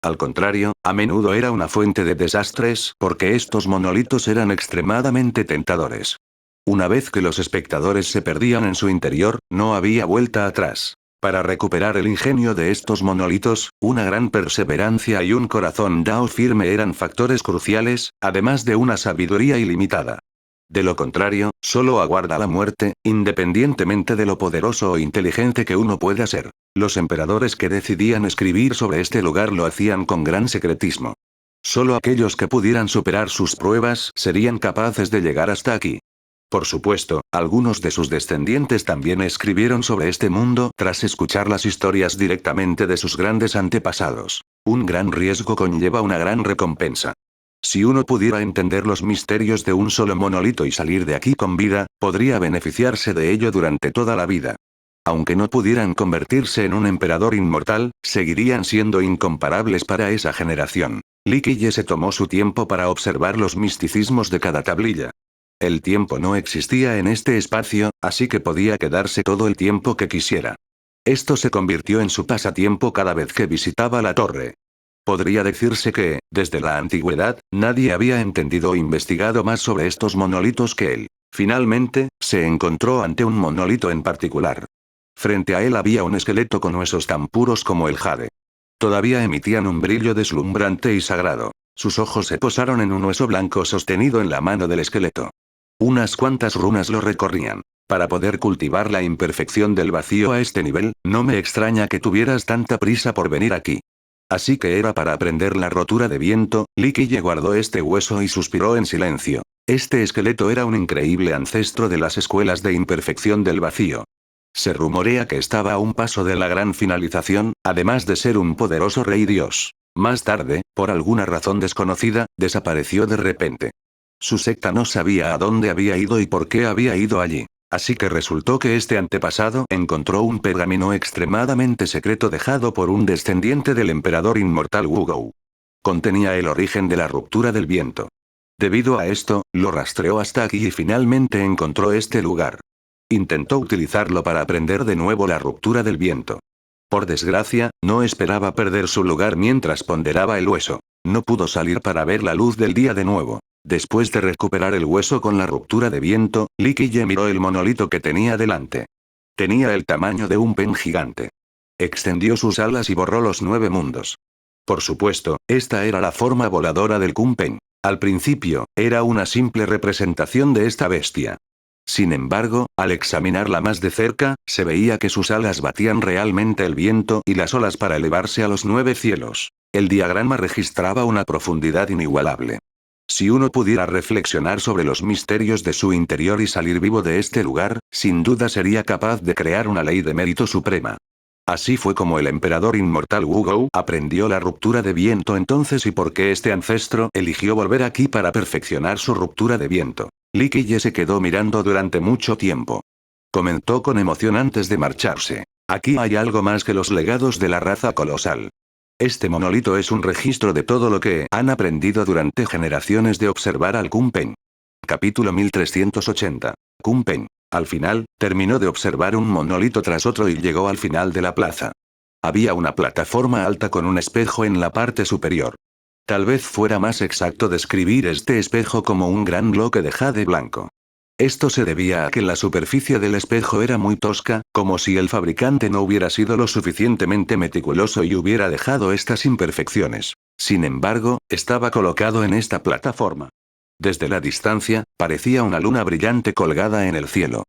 Al contrario, a menudo era una fuente de desastres, porque estos monolitos eran extremadamente tentadores. Una vez que los espectadores se perdían en su interior, no había vuelta atrás. Para recuperar el ingenio de estos monolitos, una gran perseverancia y un corazón Dao firme eran factores cruciales, además de una sabiduría ilimitada. De lo contrario, solo aguarda la muerte, independientemente de lo poderoso o inteligente que uno pueda ser. Los emperadores que decidían escribir sobre este lugar lo hacían con gran secretismo. Solo aquellos que pudieran superar sus pruebas serían capaces de llegar hasta aquí. Por supuesto, algunos de sus descendientes también escribieron sobre este mundo tras escuchar las historias directamente de sus grandes antepasados. Un gran riesgo conlleva una gran recompensa. Si uno pudiera entender los misterios de un solo monolito y salir de aquí con vida, podría beneficiarse de ello durante toda la vida. Aunque no pudieran convertirse en un emperador inmortal, seguirían siendo incomparables para esa generación. Li Qiye se tomó su tiempo para observar los misticismos de cada tablilla. El tiempo no existía en este espacio, así que podía quedarse todo el tiempo que quisiera. Esto se convirtió en su pasatiempo cada vez que visitaba la torre. Podría decirse que, desde la antigüedad, nadie había entendido o investigado más sobre estos monolitos que él. Finalmente, se encontró ante un monolito en particular. Frente a él había un esqueleto con huesos tan puros como el jade. Todavía emitían un brillo deslumbrante y sagrado. Sus ojos se posaron en un hueso blanco sostenido en la mano del esqueleto. Unas cuantas runas lo recorrían. Para poder cultivar la imperfección del vacío a este nivel, no me extraña que tuvieras tanta prisa por venir aquí. Así que era para aprender la rotura de viento. Li Qiye guardó este hueso y suspiró en silencio. Este esqueleto era un increíble ancestro de las escuelas de imperfección del vacío. Se rumorea que estaba a un paso de la gran finalización, además de ser un poderoso rey dios. Más tarde, por alguna razón desconocida, desapareció de repente. Su secta no sabía a dónde había ido y por qué había ido allí. Así que resultó que este antepasado encontró un pergamino extremadamente secreto dejado por un descendiente del emperador inmortal Wugou. Contenía el origen de la ruptura del viento. Debido a esto, lo rastreó hasta aquí y finalmente encontró este lugar. Intentó utilizarlo para aprender de nuevo la ruptura del viento. Por desgracia, no esperaba perder su lugar mientras ponderaba el hueso. No pudo salir para ver la luz del día de nuevo. Después de recuperar el hueso con la ruptura de viento, Li Qiye miró el monolito que tenía delante. Tenía el tamaño de un pen gigante. Extendió sus alas y borró los 9 mundos. Por supuesto, esta era la forma voladora del Kunpeng. Al principio, era una simple representación de esta bestia. Sin embargo, al examinarla más de cerca, se veía que sus alas batían realmente el viento y las olas para elevarse a los 9 cielos. El diagrama registraba una profundidad inigualable. Si uno pudiera reflexionar sobre los misterios de su interior y salir vivo de este lugar, sin duda sería capaz de crear una ley de mérito suprema. Así fue como el emperador inmortal Wugou aprendió la ruptura de viento entonces y por qué este ancestro eligió volver aquí para perfeccionar su ruptura de viento. Li Qiye se quedó mirando durante mucho tiempo. Comentó con emoción antes de marcharse. Aquí hay algo más que los legados de la raza colosal. Este monolito es un registro de todo lo que han aprendido durante generaciones de observar al Kunpeng. Capítulo 1380. Kunpeng. Al final, terminó de observar un monolito tras otro y llegó al final de la plaza. Había una plataforma alta con un espejo en la parte superior. Tal vez fuera más exacto describir este espejo como un gran bloque de jade blanco. Esto se debía a que la superficie del espejo era muy tosca, como si el fabricante no hubiera sido lo suficientemente meticuloso y hubiera dejado estas imperfecciones. Sin embargo, estaba colocado en esta plataforma. Desde la distancia, parecía una luna brillante colgada en el cielo.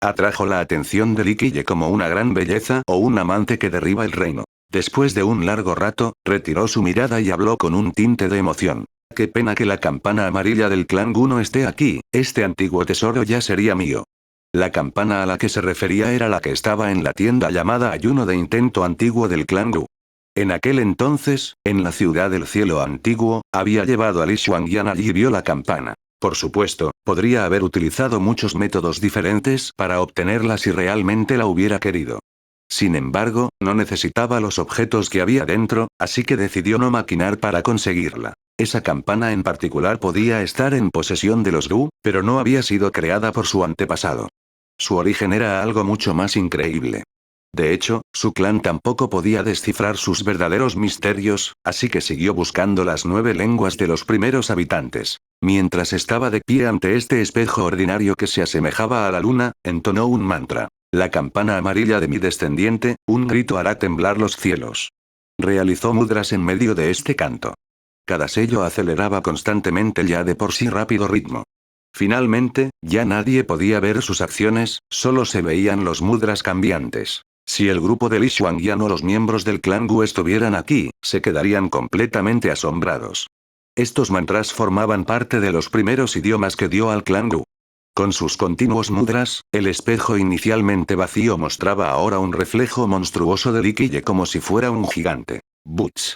Atrajo la atención de Li Qiye como una gran belleza o un amante que derriba el reino. Después de un largo rato, retiró su mirada y habló con un tinte de emoción. Qué pena que la campana amarilla del clan Gu no esté aquí, este antiguo tesoro ya sería mío. La campana a la que se refería era la que estaba en la tienda llamada Ayuno de Intento Antiguo del clan Gu. En aquel entonces, en la ciudad del cielo antiguo, había llevado a Li Xuanyan allí y vio la campana. Por supuesto, podría haber utilizado muchos métodos diferentes para obtenerla si realmente la hubiera querido. Sin embargo, no necesitaba los objetos que había dentro, así que decidió no maquinar para conseguirla. Esa campana en particular podía estar en posesión de los Gu, pero no había sido creada por su antepasado. Su origen era algo mucho más increíble. De hecho, su clan tampoco podía descifrar sus verdaderos misterios, así que siguió buscando las 9 lenguas de los primeros habitantes. Mientras estaba de pie ante este espejo ordinario que se asemejaba a la luna, entonó un mantra. La campana amarilla de mi descendiente, un grito hará temblar los cielos. Realizó mudras en medio de este canto. Cada sello aceleraba constantemente el ya de por sí rápido ritmo. Finalmente, ya nadie podía ver sus acciones, solo se veían los mudras cambiantes. Si el grupo de Li Xuanyan o los miembros del clan Gu estuvieran aquí, se quedarían completamente asombrados. Estos mantras formaban parte de los primeros idiomas que dio al clan Gu. Con sus continuos mudras, el espejo inicialmente vacío mostraba ahora un reflejo monstruoso de Li Qiye como si fuera un gigante. Butch.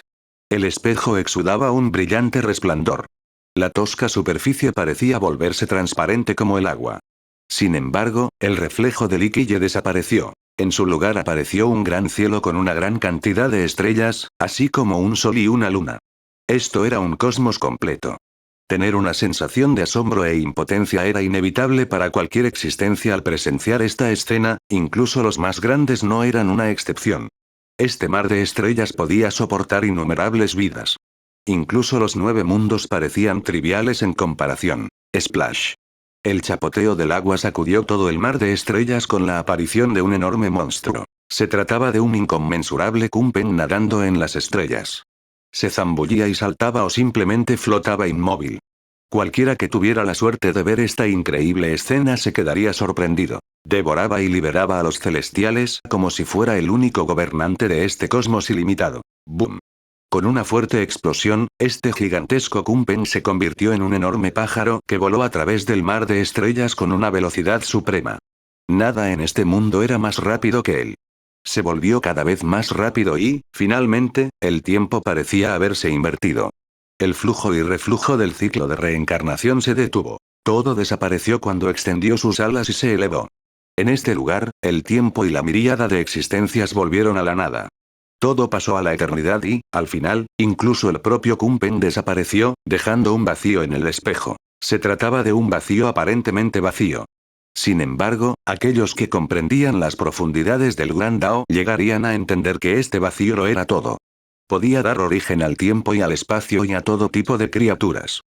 El espejo exudaba un brillante resplandor. La tosca superficie parecía volverse transparente como el agua. Sin embargo, el reflejo de Li Qiye desapareció. En su lugar apareció un gran cielo con una gran cantidad de estrellas, así como un sol y una luna. Esto era un cosmos completo. Tener una sensación de asombro e impotencia era inevitable para cualquier existencia al presenciar esta escena, incluso los más grandes no eran una excepción. Este mar de estrellas podía soportar innumerables vidas. Incluso los 9 mundos parecían triviales en comparación. Splash. El chapoteo del agua sacudió todo el mar de estrellas con la aparición de un enorme monstruo. Se trataba de un inconmensurable Kunpeng nadando en las estrellas. Se zambullía y saltaba o simplemente flotaba inmóvil. Cualquiera que tuviera la suerte de ver esta increíble escena se quedaría sorprendido. Devoraba y liberaba a los celestiales como si fuera el único gobernante de este cosmos ilimitado. ¡Boom! Con una fuerte explosión, este gigantesco Kunpeng se convirtió en un enorme pájaro que voló a través del mar de estrellas con una velocidad suprema. Nada en este mundo era más rápido que él. Se volvió cada vez más rápido y, finalmente, el tiempo parecía haberse invertido. El flujo y reflujo del ciclo de reencarnación se detuvo. Todo desapareció cuando extendió sus alas y se elevó. En este lugar, el tiempo y la miríada de existencias volvieron a la nada. Todo pasó a la eternidad y, al final, incluso el propio Kunpeng desapareció, dejando un vacío en el espejo. Se trataba de un vacío aparentemente vacío. Sin embargo, aquellos que comprendían las profundidades del Gran Dao llegarían a entender que este vacío lo era todo. Podía dar origen al tiempo y al espacio y a todo tipo de criaturas.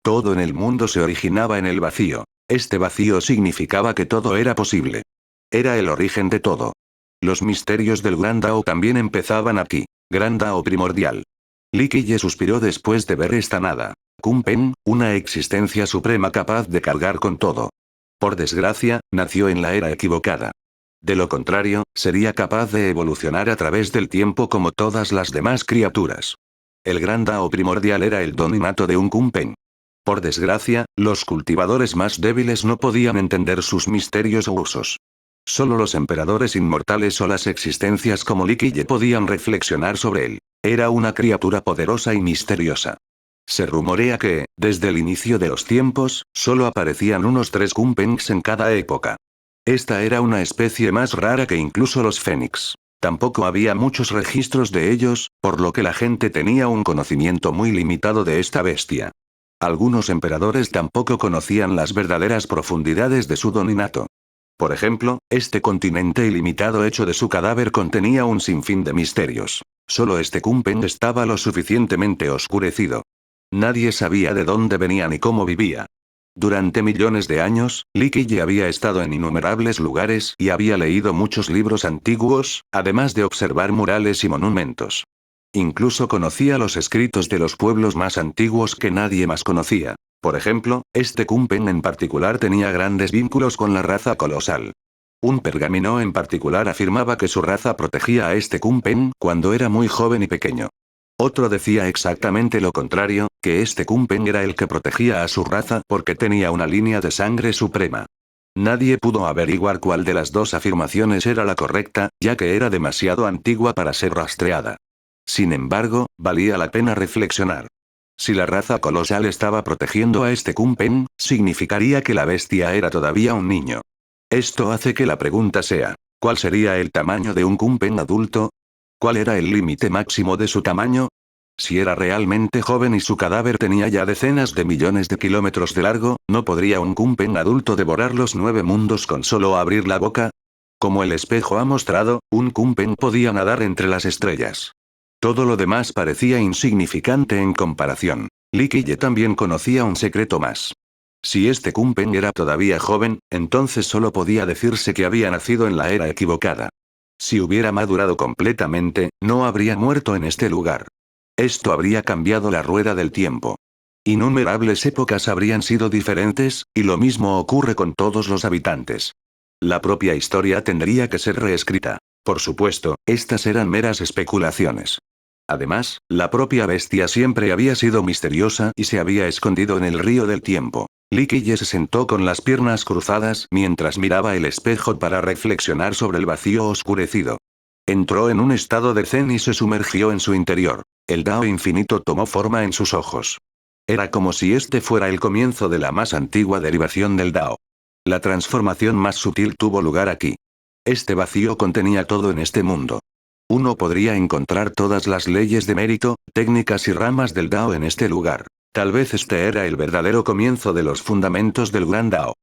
Todo en el mundo se originaba en el vacío. Este vacío significaba que todo era posible. Era el origen de todo. Los misterios del Gran Dao también empezaban aquí. Gran Dao primordial. Li Qiye suspiró después de ver esta nada. Kunpeng, una existencia suprema capaz de cargar con todo. Por desgracia, nació en la era equivocada. De lo contrario, sería capaz de evolucionar a través del tiempo como todas las demás criaturas. El Gran Dao primordial era el don innato de un Kunpeng. Por desgracia, los cultivadores más débiles no podían entender sus misterios o usos. Solo los emperadores inmortales o las existencias como Li Qiye podían reflexionar sobre él. Era una criatura poderosa y misteriosa. Se rumorea que, desde el inicio de los tiempos, solo aparecían unos 3 Kunpengs en cada época. Esta era una especie más rara que incluso los fénix. Tampoco había muchos registros de ellos, por lo que la gente tenía un conocimiento muy limitado de esta bestia. Algunos emperadores tampoco conocían las verdaderas profundidades de su don innato. Por ejemplo, este continente ilimitado hecho de su cadáver contenía un sinfín de misterios. Solo este Kunpeng estaba lo suficientemente oscurecido. Nadie sabía de dónde venía ni cómo vivía. Durante millones de años, Li Qiye había estado en innumerables lugares y había leído muchos libros antiguos, además de observar murales y monumentos. Incluso conocía los escritos de los pueblos más antiguos que nadie más conocía. Por ejemplo, este Kunpeng en particular tenía grandes vínculos con la raza colosal. Un pergamino en particular afirmaba que su raza protegía a este Kunpeng cuando era muy joven y pequeño. Otro decía exactamente lo contrario, que este Kunpeng era el que protegía a su raza porque tenía una línea de sangre suprema. Nadie pudo averiguar cuál de las dos afirmaciones era la correcta, ya que era demasiado antigua para ser rastreada. Sin embargo, valía la pena reflexionar. Si la raza colosal estaba protegiendo a este Kunpeng, significaría que la bestia era todavía un niño. Esto hace que la pregunta sea, ¿cuál sería el tamaño de un Kunpeng adulto? ¿Cuál era el límite máximo de su tamaño? Si era realmente joven y su cadáver tenía ya decenas de millones de kilómetros de largo, ¿no podría un Kunpeng adulto devorar los 9 mundos con solo abrir la boca? Como el espejo ha mostrado, un Kunpeng podía nadar entre las estrellas. Todo lo demás parecía insignificante en comparación. Li Qiye también conocía un secreto más. Si este Kunpeng era todavía joven, entonces solo podía decirse que había nacido en la era equivocada. Si hubiera madurado completamente, no habría muerto en este lugar. Esto habría cambiado la rueda del tiempo. Innumerables épocas habrían sido diferentes, y lo mismo ocurre con todos los habitantes. La propia historia tendría que ser reescrita. Por supuesto, estas eran meras especulaciones. Además, la propia bestia siempre había sido misteriosa y se había escondido en el río del tiempo. Li Qiye se sentó con las piernas cruzadas mientras miraba el espejo para reflexionar sobre el vacío oscurecido. Entró en un estado de zen y se sumergió en su interior. El Dao infinito tomó forma en sus ojos. Era como si este fuera el comienzo de la más antigua derivación del Dao. La transformación más sutil tuvo lugar aquí. Este vacío contenía todo en este mundo. Uno podría encontrar todas las leyes de mérito, técnicas y ramas del Dao en este lugar. Tal vez este era el verdadero comienzo de los fundamentos del Gran Dao.